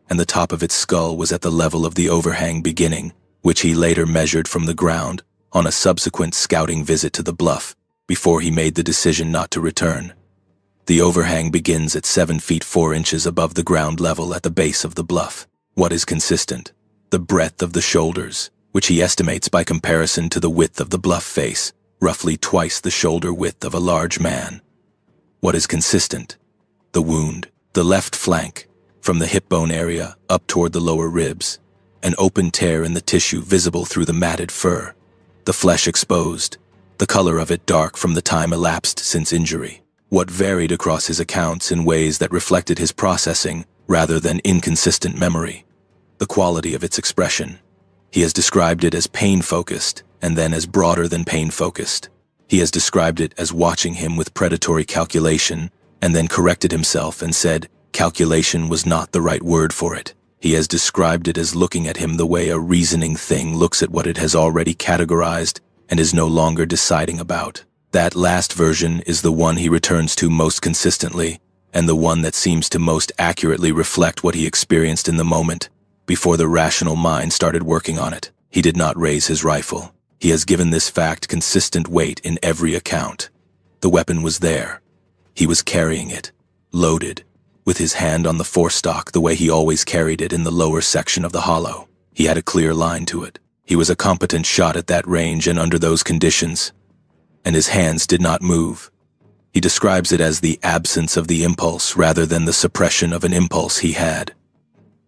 and the top of its skull was at the level of the overhang beginning, which he later measured from the ground on a subsequent scouting visit to the bluff before he made the decision not to return. The overhang begins at 7 feet 4 inches above the ground level at the base of the bluff. What is consistent? The breadth of the shoulders, which he estimates by comparison to the width of the bluff face, roughly twice the shoulder width of a large man. What is consistent? The wound, the left flank, from the hip bone area up toward the lower ribs, an open tear in the tissue visible through the matted fur, the flesh exposed, the color of it dark from the time elapsed since injury. What varied across his accounts in ways that reflected his processing rather than inconsistent memory. The quality of its expression. He has described it as pain-focused and then as broader than pain-focused. He has described it as watching him with predatory calculation and then corrected himself and said calculation was not the right word for it. He has described it as looking at him the way a reasoning thing looks at what it has already categorized and is no longer deciding about. That last version is the one he returns to most consistently, and the one that seems to most accurately reflect what he experienced in the moment, before the rational mind started working on it. He did not raise his rifle. He has given this fact consistent weight in every account. The weapon was there. He was carrying it, loaded, with his hand on the forestock the way he always carried it in the lower section of the hollow. He had a clear line to it. He was a competent shot at that range and under those conditions, and his hands did not move. He describes it as the absence of the impulse rather than the suppression of an impulse he had.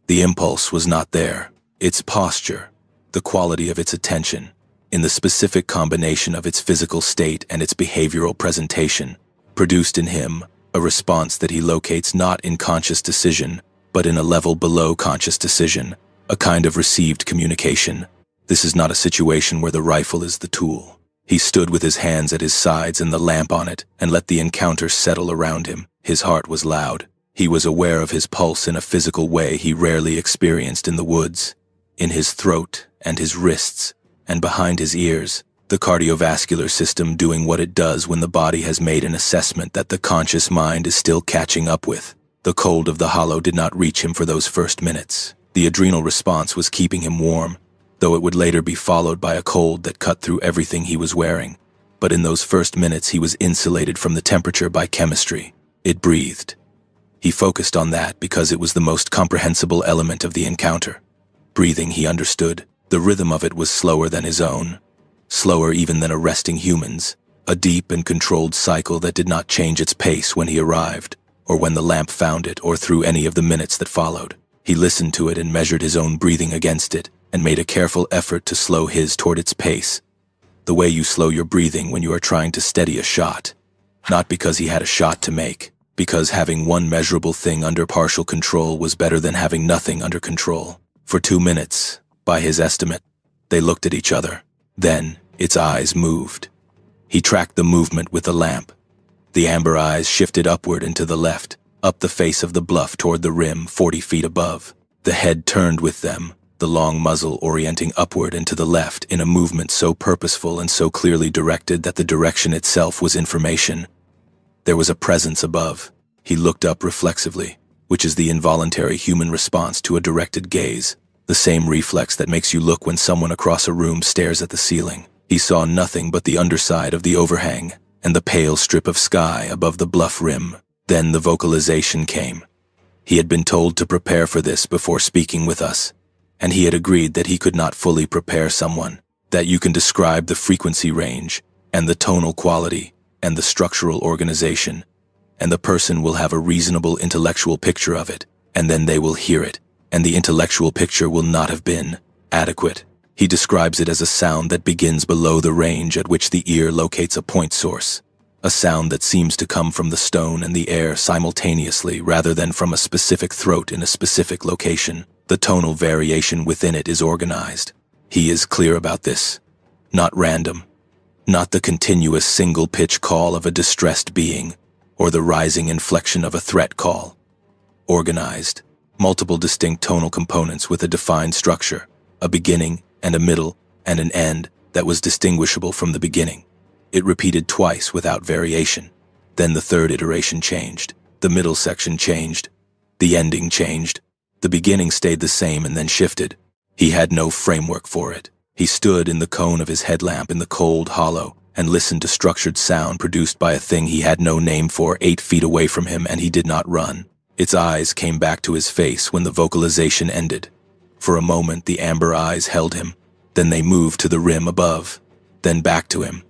The impulse was not there. Its posture, the quality of its attention, in the specific combination of its physical state and its behavioral presentation, produced in him a response that he locates not in conscious decision, but in a level below conscious decision, a kind of received communication. This is not a situation where the rifle is the tool. He stood with his hands at his sides and the lamp on it and let the encounter settle around him. His heart was loud. He was aware of his pulse in a physical way he rarely experienced in the woods, in his throat and his wrists, and behind his ears, the cardiovascular system doing what it does when the body has made an assessment that the conscious mind is still catching up with. The cold of the hollow did not reach him for those first minutes. The adrenal response was keeping him warm. though it would later be followed by a cold that cut through everything he was wearing. But in those first minutes he was insulated from the temperature by chemistry. It breathed. He focused on that because it was the most comprehensible element of the encounter. Breathing, he understood. The rhythm of it was slower than his own. Slower even than arresting humans. A deep and controlled cycle that did not change its pace when he arrived, or when the lamp found it, or through any of the minutes that followed. He listened to it and measured his own breathing against it, and made a careful effort to slow his toward its pace. The way you slow your breathing when you are trying to steady a shot. Not because he had a shot to make, because having one measurable thing under partial control was better than having nothing under control. For 2 minutes, by his estimate, they looked at each other. Then, its eyes moved. He tracked the movement with the lamp. The amber eyes shifted upward and to the left, up the face of the bluff toward the rim 40 feet above. The head turned with them, the long muzzle orienting upward and to the left in a movement so purposeful and so clearly directed that the direction itself was information. There was a presence above. He looked up reflexively, which is the involuntary human response to a directed gaze, the same reflex that makes you look when someone across a room stares at the ceiling. He saw nothing but the underside of the overhang and the pale strip of sky above the bluff rim. Then the vocalization came. He had been told to prepare for this before speaking with us, and he had agreed that he could not fully prepare someone, that you can describe the frequency range, and the tonal quality, and the structural organization, and the person will have a reasonable intellectual picture of it, and then they will hear it, and the intellectual picture will not have been adequate. He describes it as a sound that begins below the range at which the ear locates a point source, a sound that seems to come from the stone and the air simultaneously rather than from a specific throat in a specific location. The tonal variation within it is organized. He is clear about this. Not random. Not the continuous single-pitch call of a distressed being, or the rising inflection of a threat call. Organized. Multiple distinct tonal components with a defined structure, a beginning and a middle and an end that was distinguishable from the beginning. It repeated twice without variation. Then the third iteration changed. The middle section changed. The ending changed. The beginning stayed the same and then shifted. He had no framework for it. He stood in the cone of his headlamp in the cold hollow and listened to structured sound produced by a thing he had no name for 8 feet away from him, and he did not run. Its eyes came back to his face when the vocalization ended. For a moment the amber eyes held him, then they moved to the rim above, then back to him.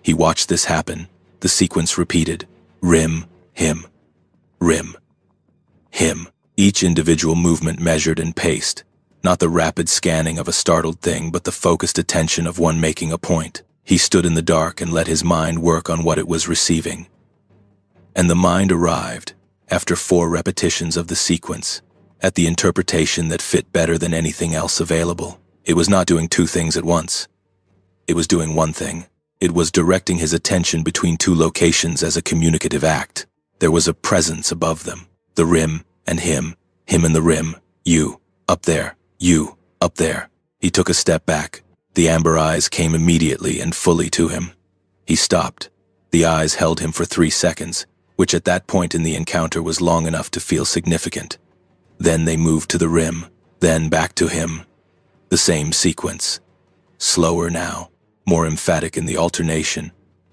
He watched this happen. The sequence repeated. Rim, him. Rim, him. Each individual movement measured and paced. Not the rapid scanning of a startled thing, but the focused attention of one making a point. He stood in the dark and let his mind work on what it was receiving. And the mind arrived, after 4 repetitions of the sequence, at the interpretation that fit better than anything else available. It was not doing 2 things at once. It was doing one thing. It was directing his attention between 2 locations as a communicative act. There was a presence above them. The rim and him and the rim. You, up there. You, up there. He took a step back. The amber eyes came immediately and fully to him. He stopped. The eyes held him for 3 seconds, which at that point in the encounter was long enough to feel significant. Then they moved to the rim, then back to him. The same sequence. Slower now, more emphatic in the alternation,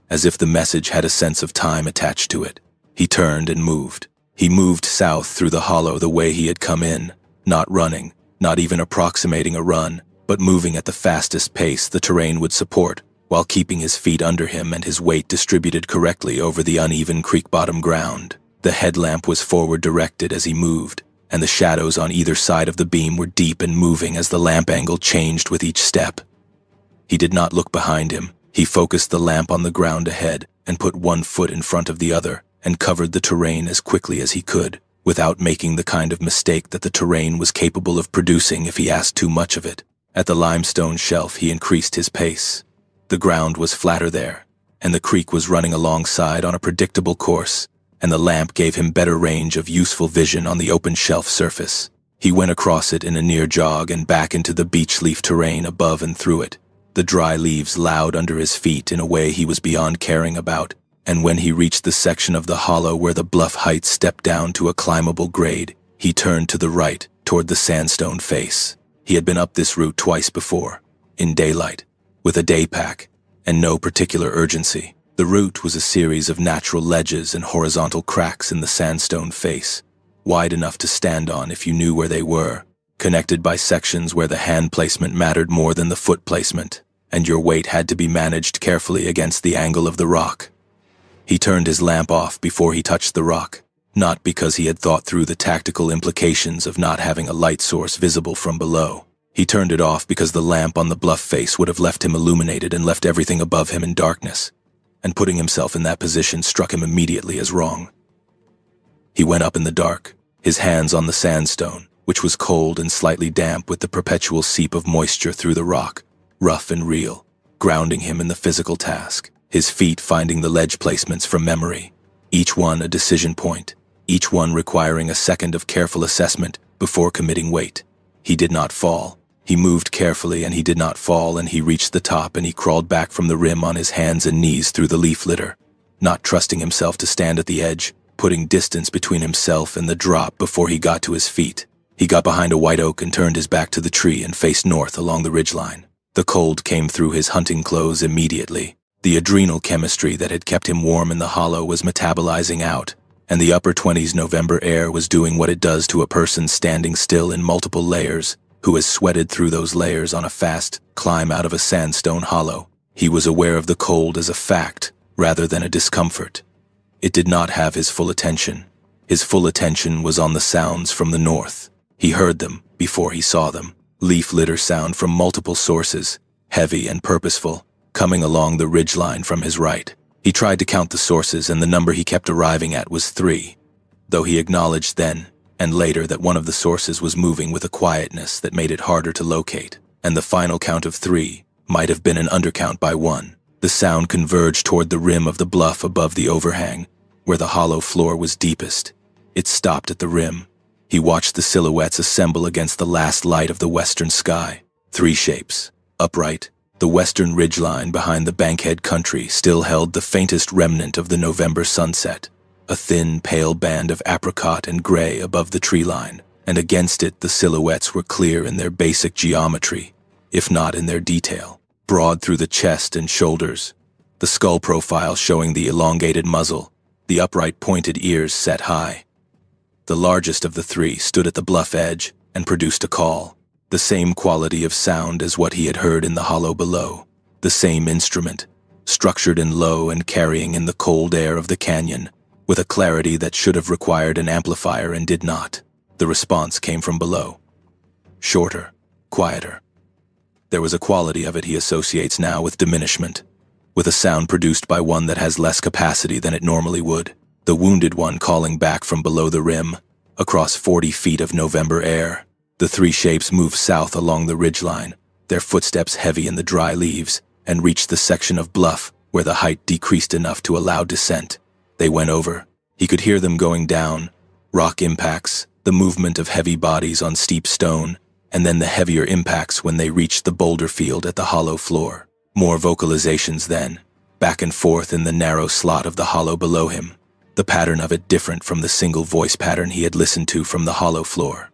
as if the message had a sense of time attached to it. He turned and moved. He moved south through the hollow the way he had come in, not running, not even approximating a run, but moving at the fastest pace the terrain would support, while keeping his feet under him and his weight distributed correctly over the uneven creek-bottom ground. The headlamp was forward directed as he moved, and the shadows on either side of the beam were deep and moving as the lamp angle changed with each step. He did not look behind him. He focused the lamp on the ground ahead and put one foot in front of the other and covered the terrain as quickly as he could, without making the kind of mistake that the terrain was capable of producing if he asked too much of it. At the limestone shelf, he increased his pace. The ground was flatter there, and the creek was running alongside on a predictable course, and the lamp gave him better range of useful vision on the open shelf surface. He went across it in a near jog and back into the beech leaf terrain above and through it, the dry leaves loud under his feet in a way he was beyond caring about, and when he reached the section of the hollow where the bluff heights stepped down to a climbable grade, he turned to the right, toward the sandstone face. He had been up this route twice before, in daylight, with a day pack, and no particular urgency. The route was a series of natural ledges and horizontal cracks in the sandstone face, wide enough to stand on if you knew where they were, connected by sections where the hand placement mattered more than the foot placement, and your weight had to be managed carefully against the angle of the rock. He turned his lamp off before he touched the rock, not because he had thought through the tactical implications of not having a light source visible from below. He turned it off because the lamp on the bluff face would have left him illuminated and left everything above him in darkness, and putting himself in that position struck him immediately as wrong. He went up in the dark, his hands on the sandstone, which was cold and slightly damp with the perpetual seep of moisture through the rock, rough and real, grounding him in the physical task, his feet finding the ledge placements from memory, each one a decision point, each one requiring a second of careful assessment before committing weight. He did not fall. He moved carefully and he did not fall, and he reached the top and he crawled back from the rim on his hands and knees through the leaf litter, not trusting himself to stand at the edge, putting distance between himself and the drop before he got to his feet. He got behind a white oak and turned his back to the tree and faced north along the ridgeline. The cold came through his hunting clothes immediately. The adrenal chemistry that had kept him warm in the hollow was metabolizing out, and the upper 20s November air was doing what it does to a person standing still in multiple layers, who has sweated through those layers on a fast climb out of a sandstone hollow. He was aware of the cold as a fact, rather than a discomfort. It did not have his full attention. His full attention was on the sounds from the north. He heard them before he saw them. Leaf litter sound from multiple sources, heavy and purposeful, coming along the ridgeline from his right. He tried to count the sources, and the number he kept arriving at was 3, though he acknowledged then and later that one of the sources was moving with a quietness that made it harder to locate, and the final count of 3 might have been an undercount by 1. The sound converged toward the rim of the bluff above the overhang, where the hollow floor was deepest. It stopped at the rim. He watched the silhouettes assemble against the last light of the western sky. 3 shapes, upright. The western ridgeline behind the Bankhead country still held the faintest remnant of the November sunset, a thin, pale band of apricot and gray above the tree line, and against it the silhouettes were clear in their basic geometry, if not in their detail, broad through the chest and shoulders, the skull profile showing the elongated muzzle, the upright pointed ears set high. The largest of the 3 stood at the bluff edge and produced a call, the same quality of sound as what he had heard in the hollow below, the same instrument, structured in low and carrying in the cold air of the canyon, with a clarity that should have required an amplifier and did not. The response came from below. Shorter, quieter. There was a quality of it he associates now with diminishment, with a sound produced by one that has less capacity than it normally would, the wounded one calling back from below the rim, across 40 feet of November air. The 3 shapes moved south along the ridgeline, their footsteps heavy in the dry leaves, and reached the section of bluff where the height decreased enough to allow descent. They went over. He could hear them going down, rock impacts, the movement of heavy bodies on steep stone, and then the heavier impacts when they reached the boulder field at the hollow floor. More vocalizations then, back and forth in the narrow slot of the hollow below him, the pattern of it different from the single voice pattern he had listened to from the hollow floor.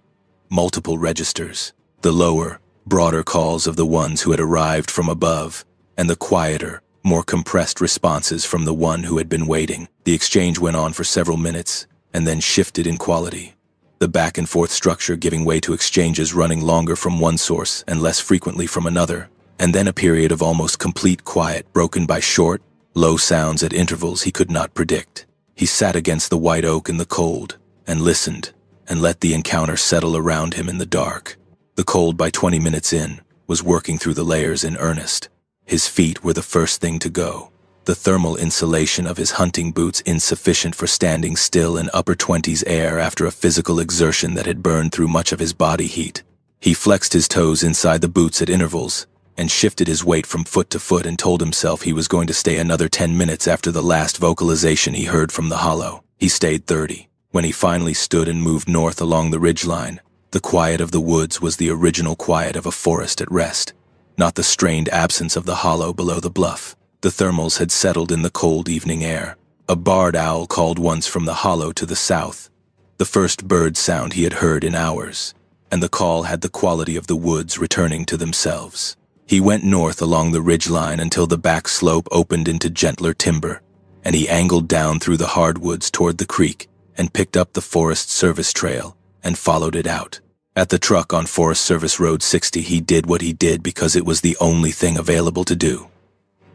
Multiple registers, the lower, broader calls of the ones who had arrived from above, and the quieter, more compressed responses from the one who had been waiting. The exchange went on for several minutes, and then shifted in quality, the back and forth structure giving way to exchanges running longer from one source and less frequently from another, and then a period of almost complete quiet broken by short, low sounds at intervals he could not predict. He sat against the white oak in the cold, and listened, and let the encounter settle around him in the dark. The cold, by 20 minutes in, was working through the layers in earnest. His feet were the first thing to go, the thermal insulation of his hunting boots insufficient for standing still in upper 20s air after a physical exertion that had burned through much of his body heat. He flexed his toes inside the boots at intervals, and shifted his weight from foot to foot and told himself he was going to stay another 10 minutes after the last vocalization he heard from the hollow. He stayed 30. When he finally stood and moved north along the ridgeline, the quiet of the woods was the original quiet of a forest at rest, not the strained absence of the hollow below the bluff. The thermals had settled in the cold evening air. A barred owl called once from the hollow to the south, the first bird sound he had heard in hours, and the call had the quality of the woods returning to themselves. He went north along the ridgeline until the back slope opened into gentler timber, and he angled down through the hardwoods toward the creek and picked up the Forest Service trail and followed it out. At the truck on Forest Service Road 60, he did what he did because it was the only thing available to do.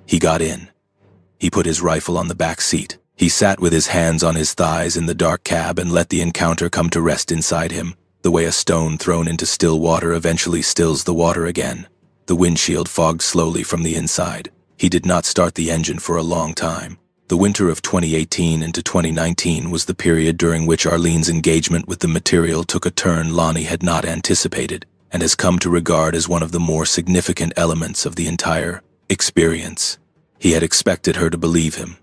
He got in. He put his rifle on the back seat. He sat with his hands on his thighs in the dark cab and let the encounter come to rest inside him, the way a stone thrown into still water eventually stills the water again. The windshield fogged slowly from the inside. He did not start the engine for a long time. The winter of 2018 into 2019 was the period during which Arlene's engagement with the material took a turn Lonnie had not anticipated and has come to regard as one of the more significant elements of the entire experience. He had expected her to believe him,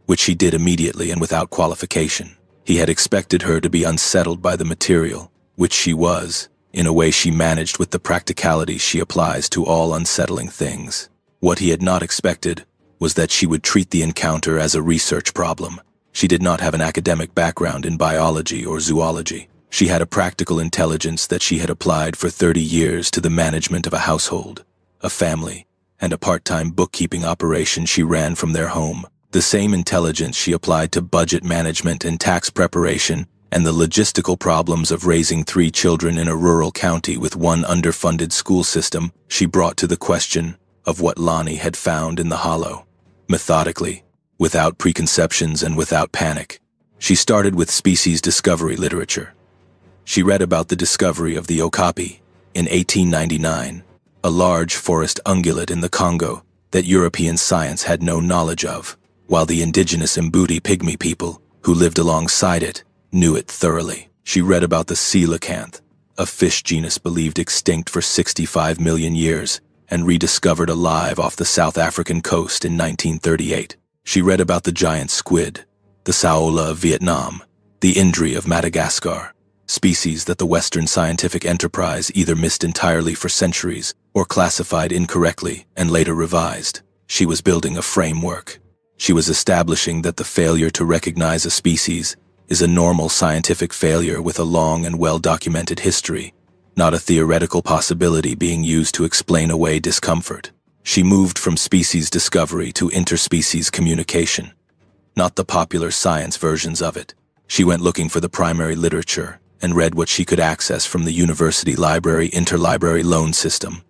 which she did immediately and without qualification. He had expected her to be unsettled by the material, which she was, in a way she managed with the practicality she applies to all unsettling things. What he had not expected was that she would treat the encounter as a research problem. She did not have an academic background in biology or zoology. She had a practical intelligence that she had applied for 30 years to the management of a household, a family, and a part-time bookkeeping operation she ran from their home. The same intelligence she applied to budget management and tax preparation and the logistical problems of raising 3 children in a rural county with one underfunded school system, she brought to the question of what Lonnie had found in the hollow. Methodically, without preconceptions and without panic, she started with species discovery literature. She read about the discovery of the okapi in 1899, a large forest ungulate in the Congo that European science had no knowledge of, while the indigenous Mbuti pygmy people, who lived alongside it, knew it thoroughly. She read about the coelacanth, a fish genus believed extinct for 65 million years, and rediscovered alive off the South African coast in 1938. She read about the giant squid, the saola of Vietnam, the indri of Madagascar, species that the Western scientific enterprise either missed entirely for centuries or classified incorrectly and later revised. She was building a framework. She was establishing that the failure to recognize a species is a normal scientific failure with a long and well-documented history, not a theoretical possibility being used to explain away discomfort. She moved from species discovery to interspecies communication, not the popular science versions of it. She went looking for the primary literature and read what she could access from the University Library Interlibrary Loan System,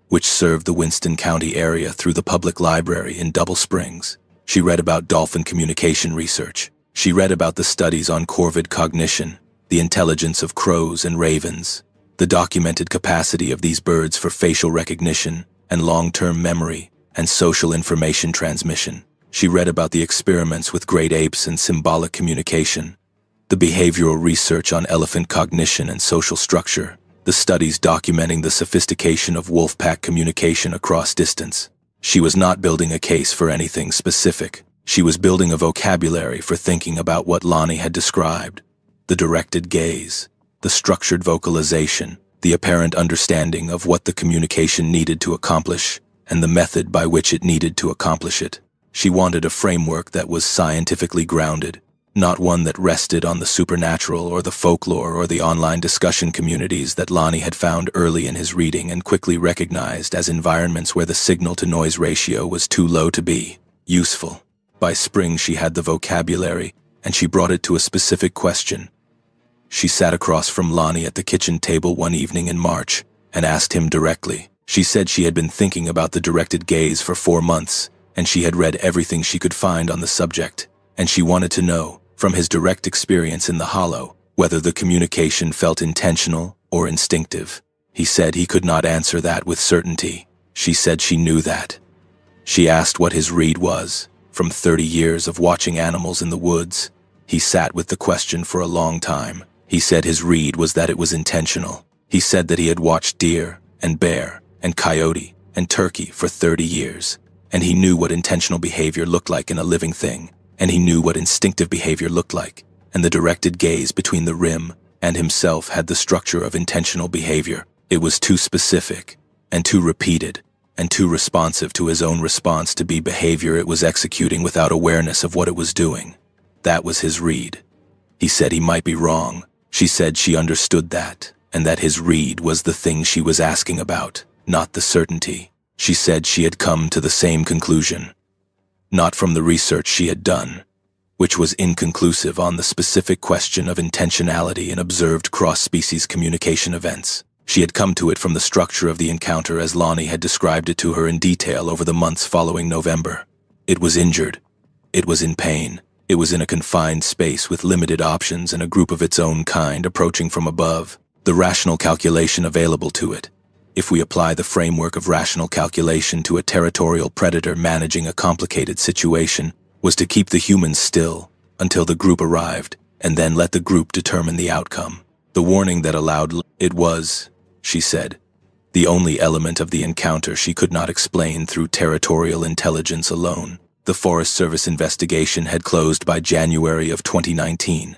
which served the Winston County area through the public library in Double Springs. She read about dolphin communication research. She read about the studies on corvid cognition, the intelligence of crows and ravens, the documented capacity of these birds for facial recognition and long-term memory and social information transmission. She read about the experiments with great apes and symbolic communication, the behavioral research on elephant cognition and social structure, the studies documenting the sophistication of wolf pack communication across distance. She was not building a case for anything specific. She was building a vocabulary for thinking about what Lonnie had described: the directed gaze, the structured vocalization, the apparent understanding of what the communication needed to accomplish, and the method by which it needed to accomplish it. She wanted a framework that was scientifically grounded, not one that rested on the supernatural or the folklore or the online discussion communities that Lonnie had found early in his reading and quickly recognized as environments where the signal-to-noise ratio was too low to be useful. By spring, she had the vocabulary, and she brought it to a specific question. She sat across from Lonnie at the kitchen table one evening in March and asked him directly. She said she had been thinking about the directed gaze for 4 months, and she had read everything she could find on the subject, and she wanted to know, from his direct experience in the hollow, whether the communication felt intentional or instinctive. He said he could not answer that with certainty. She said she knew that. She asked what his read was. From 30 years of watching animals in the woods, he sat with the question for a long time. He said his read was that it was intentional. He said that he had watched deer and bear and coyote and turkey for 30 years, and he knew what intentional behavior looked like in a living thing, and he knew what instinctive behavior looked like, and the directed gaze between the rim and himself had the structure of intentional behavior. It was too specific and too repeated and too responsive to his own response to be behavior it was executing without awareness of what it was doing. That was his read. He said he might be wrong. She said she understood that, and that his read was the thing she was asking about, not the certainty. She said she had come to the same conclusion. Not from the research she had done, which was inconclusive on the specific question of intentionality in observed cross-species communication events. She had come to it from the structure of the encounter as Lonnie had described it to her in detail over the months following November. It was injured. It was in pain. It was in a confined space with limited options and a group of its own kind approaching from above. The rational calculation available to it, if we apply the framework of rational calculation to a territorial predator managing a complicated situation, was to keep the humans still until the group arrived, and then let the group determine the outcome. The warning that allowed it was, she said, the only element of the encounter she could not explain through territorial intelligence alone. The Forest Service investigation had closed by January of 2019.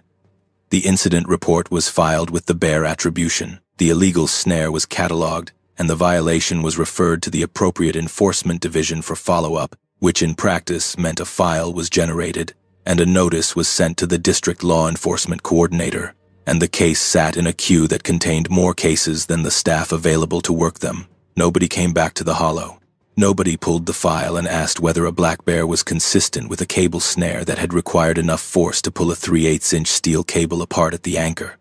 The incident report was filed with the bare attribution. The illegal snare was catalogued, and the violation was referred to the appropriate enforcement division for follow-up, which in practice meant a file was generated, and a notice was sent to the district law enforcement coordinator, and the case sat in a queue that contained more cases than the staff available to work them. Nobody came back to the hollow. Nobody pulled the file and asked whether a black bear was consistent with a cable snare that had required enough force to pull a 3/8-inch steel cable apart at the anchor.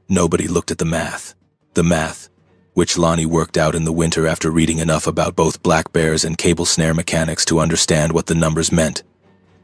Nobody looked at the math. The math, which Lonnie worked out in the winter after reading enough about both black bears and cable snare mechanics to understand what the numbers meant,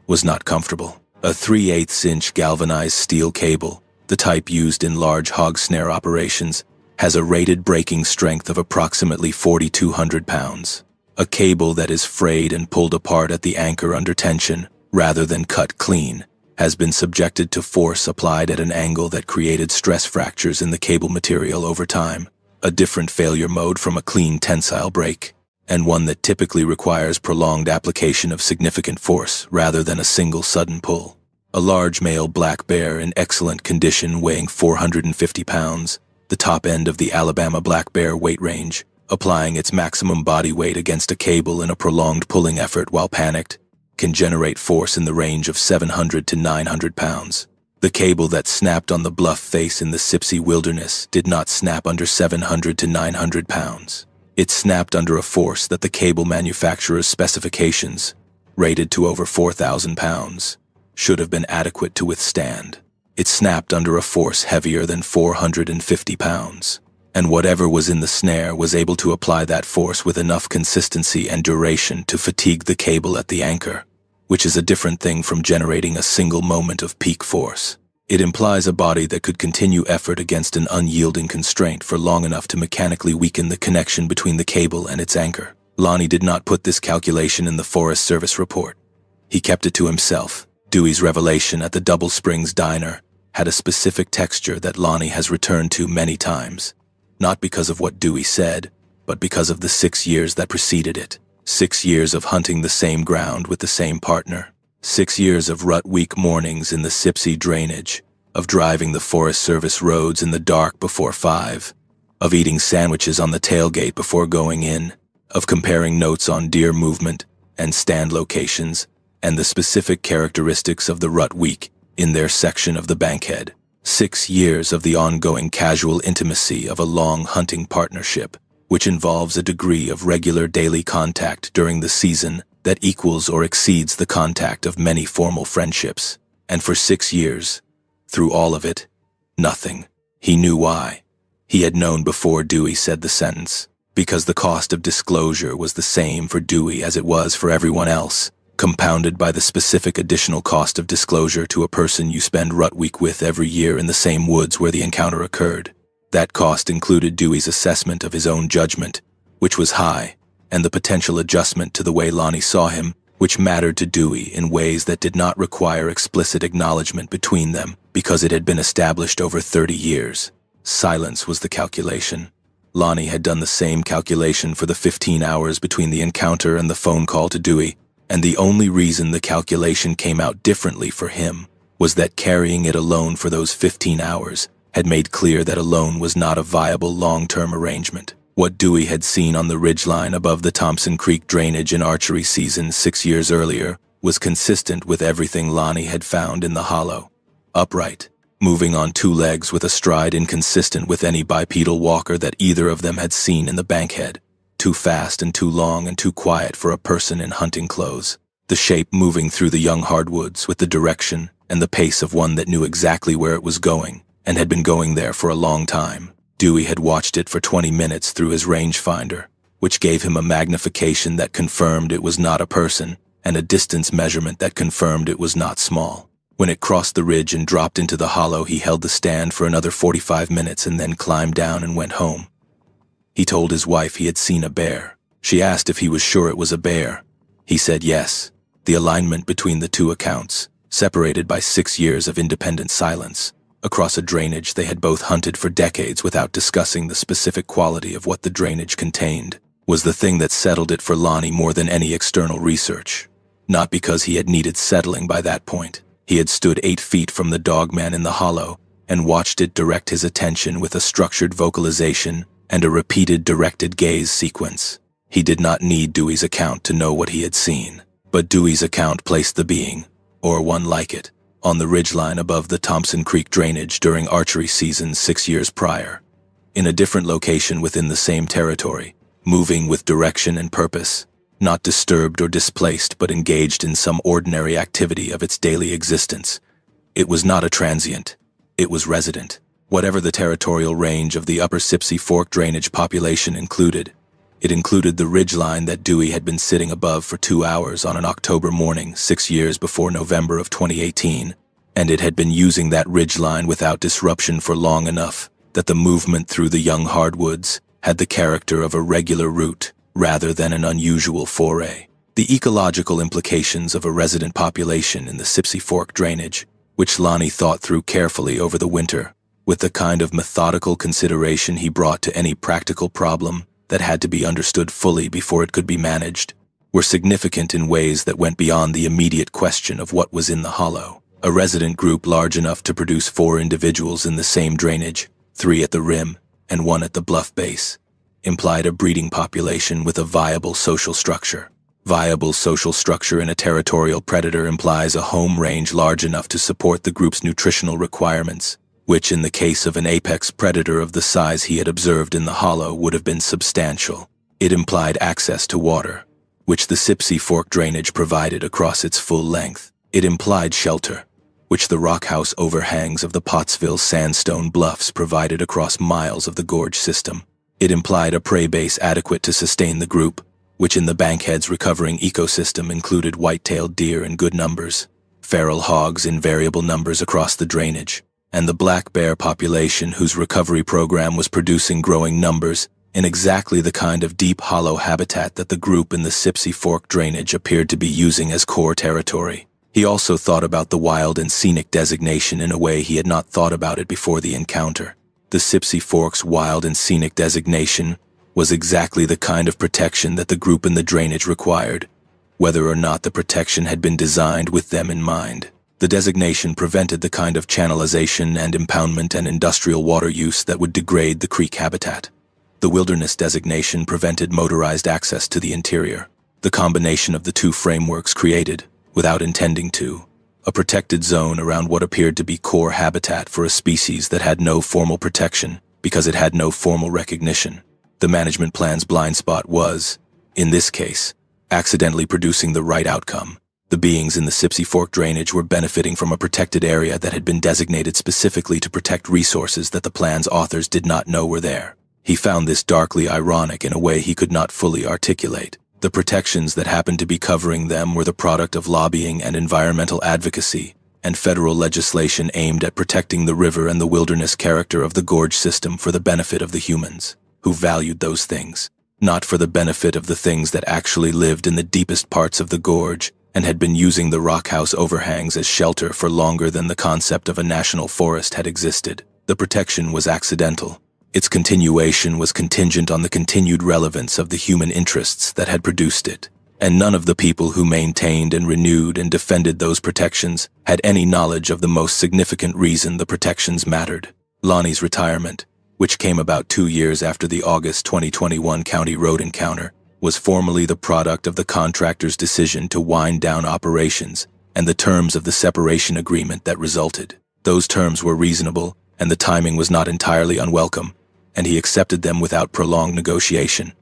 was not comfortable. A 3/8-inch galvanized steel cable, the type used in large hog snare operations, has a rated breaking strength of approximately 4,200 pounds. A cable that is frayed and pulled apart at the anchor under tension, rather than cut clean, has been subjected to force applied at an angle that created stress fractures in the cable material over time, a different failure mode from a clean tensile break, and one that typically requires prolonged application of significant force rather than a single sudden pull. A large male black bear in excellent condition weighing 450 pounds, the top end of the Alabama black bear weight range, applying its maximum body weight against a cable in a prolonged pulling effort while panicked, can generate force in the range of 700 to 900 pounds. The cable that snapped on the bluff face in the Sipsey wilderness did not snap under 700 to 900 pounds. It snapped under a force that the cable manufacturer's specifications, rated to over 4,000 pounds, should have been adequate to withstand. It snapped under a force heavier than 450 pounds. And whatever was in the snare was able to apply that force with enough consistency and duration to fatigue the cable at the anchor, which is a different thing from generating a single moment of peak force. It implies a body that could continue effort against an unyielding constraint for long enough to mechanically weaken the connection between the cable and its anchor. Lonnie did not put this calculation in the Forest Service report. He kept it to himself. Dewey's revelation at the Double Springs Diner had a specific texture that Lonnie has returned to many times. Not because of what Dewey said, but because of the 6 years that preceded it. 6 years of hunting the same ground with the same partner. 6 years of rut week mornings in the Sipsey drainage, of driving the Forest Service roads in the dark before 5, of eating sandwiches on the tailgate before going in, of comparing notes on deer movement and stand locations and the specific characteristics of the rut week in their section of the bankhead. 6 years of the ongoing casual intimacy of a long hunting partnership, which involves a degree of regular daily contact during the season that equals or exceeds the contact of many formal friendships. And for 6 years, through all of it, nothing. He knew why. He had known before Dewey said the sentence, because the cost of disclosure was the same for Dewey as it was for everyone else, compounded by the specific additional cost of disclosure to a person you spend rut week with every year in the same woods where the encounter occurred. That cost included Dewey's assessment of his own judgment, which was high, and the potential adjustment to the way Lonnie saw him, which mattered to Dewey in ways that did not require explicit acknowledgement between them because it had been established over 30 years. Silence was the calculation. Lonnie had done the same calculation for the 15 hours between the encounter and the phone call to Dewey, and the only reason the calculation came out differently for him was that carrying it alone for those 15 hours had made clear that alone was not a viable long-term arrangement. What Dewey had seen on the ridgeline above the Thompson Creek drainage in archery season 6 years earlier was consistent with everything Lonnie had found in the hollow. Upright, moving on 2 legs with a stride inconsistent with any bipedal walker that either of them had seen in the bankhead. too fast and too long and too quiet for a person in hunting clothes. The shape moving through the young hardwoods with the direction and the pace of one that knew exactly where it was going and had been going there for a long time. Dewey had watched it for 20 minutes through his rangefinder, which gave him a magnification that confirmed it was not a person and a distance measurement that confirmed it was not small. When it crossed the ridge and dropped into the hollow, he held the stand for another 45 minutes and then climbed down and went home. He told his wife he had seen a bear. She asked if he was sure it was a bear. He said yes. The alignment between the two accounts, separated by 6 years of independent silence, across a drainage they had both hunted for decades without discussing the specific quality of what the drainage contained, was the thing that settled it for Lonnie more than any external research. Not because he had needed settling by that point. He had stood 8 feet from the dogman in the hollow and watched it direct his attention with a structured vocalization and a repeated directed gaze sequence. He did not need Dewey's account to know what he had seen, but Dewey's account placed the being, or one like it, on the ridgeline above the Thompson Creek drainage during archery season 6 years prior, in a different location within the same territory, moving with direction and purpose, not disturbed or displaced but engaged in some ordinary activity of its daily existence. It was not a transient, it was resident. Whatever the territorial range of the upper Sipsey Fork drainage population included, it included the ridgeline that Dewey had been sitting above for 2 hours on an October morning 6 years before November of 2018, and it had been using that ridgeline without disruption for long enough that the movement through the young hardwoods had the character of a regular route rather than an unusual foray. The ecological implications of a resident population in the Sipsey Fork drainage, which Lonnie thought through carefully over the winter, with the kind of methodical consideration he brought to any practical problem that had to be understood fully before it could be managed, were significant in ways that went beyond the immediate question of what was in the hollow. A resident group large enough to produce 4 individuals in the same drainage, 3 at the rim and 1 at the bluff base, implied a breeding population with a viable social structure. Viable social structure in a territorial predator implies a home range large enough to support the group's nutritional requirements, which in the case of an apex predator of the size he had observed in the hollow would have been substantial. It implied access to water, which the Sipsey Fork drainage provided across its full length. It implied shelter, which the rockhouse overhangs of the Pottsville sandstone bluffs provided across miles of the gorge system. It implied a prey base adequate to sustain the group, which in the Bankhead's recovering ecosystem included white-tailed deer in good numbers, feral hogs in variable numbers across the drainage, and the black bear population whose recovery program was producing growing numbers in exactly the kind of deep hollow habitat that the group in the Sipsey Fork drainage appeared to be using as core territory. He also thought about the wild and scenic designation in a way he had not thought about it before the encounter. The Sipsey Fork's wild and scenic designation was exactly the kind of protection that the group in the drainage required, whether or not the protection had been designed with them in mind. The designation prevented the kind of channelization and impoundment and industrial water use that would degrade the creek habitat. The wilderness designation prevented motorized access to the interior. The combination of the two frameworks created, without intending to, a protected zone around what appeared to be core habitat for a species that had no formal protection because it had no formal recognition. The management plan's blind spot was, in this case, accidentally producing the right outcome. The beings in the Sipsey Fork drainage were benefiting from a protected area that had been designated specifically to protect resources that the plan's authors did not know were there. He found this darkly ironic in a way he could not fully articulate. The protections that happened to be covering them were the product of lobbying and environmental advocacy, and federal legislation aimed at protecting the river and the wilderness character of the gorge system for the benefit of the humans, who valued those things, not for the benefit of the things that actually lived in the deepest parts of the gorge and had been using the rockhouse overhangs as shelter for longer than the concept of a national forest had existed. The protection was accidental. Its continuation was contingent on the continued relevance of the human interests that had produced it, and none of the people who maintained and renewed and defended those protections had any knowledge of the most significant reason the protections mattered. Lonnie's retirement, which came about 2 years after the August 2021 county road encounter, was formally the product of the contractor's decision to wind down operations and the terms of the separation agreement that resulted. Those terms were reasonable, and the timing was not entirely unwelcome, and he accepted them without prolonged negotiation.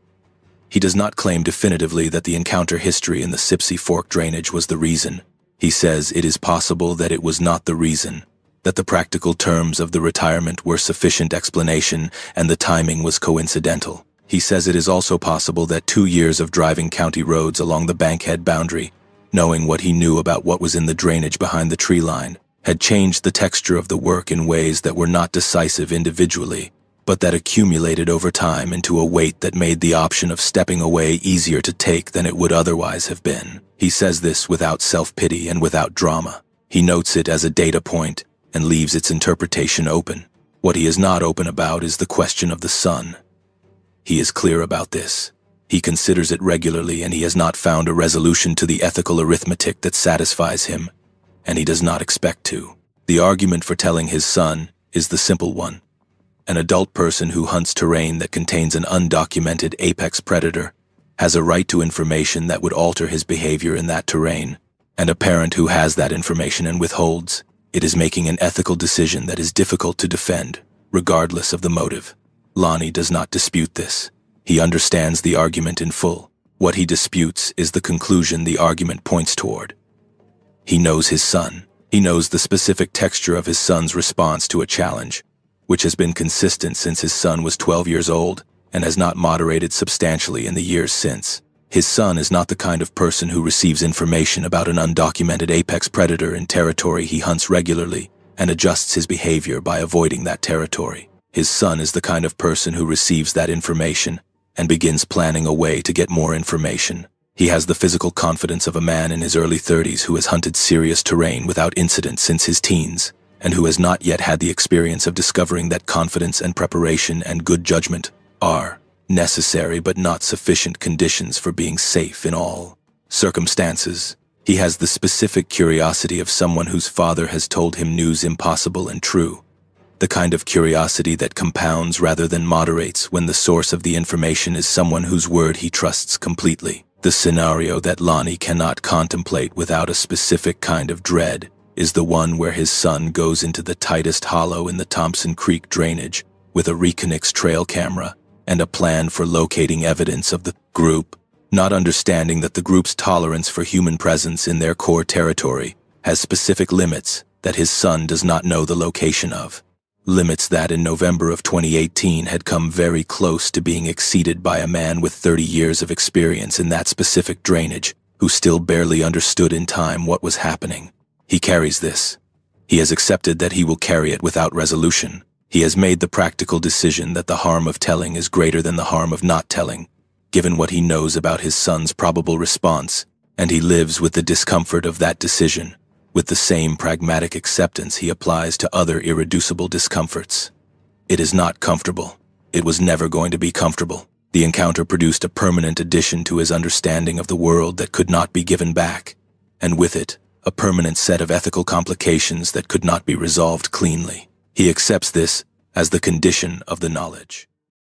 He does not claim definitively that the encounter history in the Sipsey Fork drainage was the reason. He says it is possible that it was not the reason, that the practical terms of the retirement were sufficient explanation and the timing was coincidental. He says it is also possible that 2 years of driving county roads along the Bankhead boundary, knowing what he knew about what was in the drainage behind the tree line, had changed the texture of the work in ways that were not decisive individually, but that accumulated over time into a weight that made the option of stepping away easier to take than it would otherwise have been. He says this without self-pity and without drama. He notes it as a data point and leaves its interpretation open. What he is not open about is the question of the sun. He is clear about this. He considers it regularly and he has not found a resolution to the ethical arithmetic that satisfies him, and he does not expect to. The argument for telling his son is the simple one. An adult person who hunts terrain that contains an undocumented apex predator has a right to information that would alter his behavior in that terrain, and a parent who has that information and withholds it is making an ethical decision that is difficult to defend, regardless of the motive. Lonnie does not dispute this. He understands the argument in full. What he disputes is the conclusion the argument points toward. He knows his son. He knows the specific texture of his son's response to a challenge, which has been consistent since his son was 12 years old and has not moderated substantially in the years since. His son is not the kind of person who receives information about an undocumented apex predator in territory he hunts regularly and adjusts his behavior by avoiding that territory. His son is the kind of person who receives that information and begins planning a way to get more information. He has the physical confidence of a man in his early 30s who has hunted serious terrain without incident since his teens, and who has not yet had the experience of discovering that confidence and preparation and good judgment are necessary but not sufficient conditions for being safe in all circumstances. He has the specific curiosity of someone whose father has told him news impossible and true, the kind of curiosity that compounds rather than moderates when the source of the information is someone whose word he trusts completely. The scenario that Lonnie cannot contemplate without a specific kind of dread is the one where his son goes into the tightest hollow in the Thompson Creek drainage with a Reconnects trail camera and a plan for locating evidence of the group, not understanding that the group's tolerance for human presence in their core territory has specific limits that his son does not know the location of. Limits that in November of 2018 had come very close to being exceeded by a man with 30 years of experience in that specific drainage, who still barely understood in time what was happening. He carries this. He has accepted that he will carry it without resolution. He has made the practical decision that the harm of telling is greater than the harm of not telling, given what he knows about his son's probable response, and he lives with the discomfort of that decision, with the same pragmatic acceptance he applies to other irreducible discomforts. It is not comfortable. It was never going to be comfortable. The encounter produced a permanent addition to his understanding of the world that could not be given back, and with it, a permanent set of ethical complications that could not be resolved cleanly. He accepts this as the condition of the knowledge.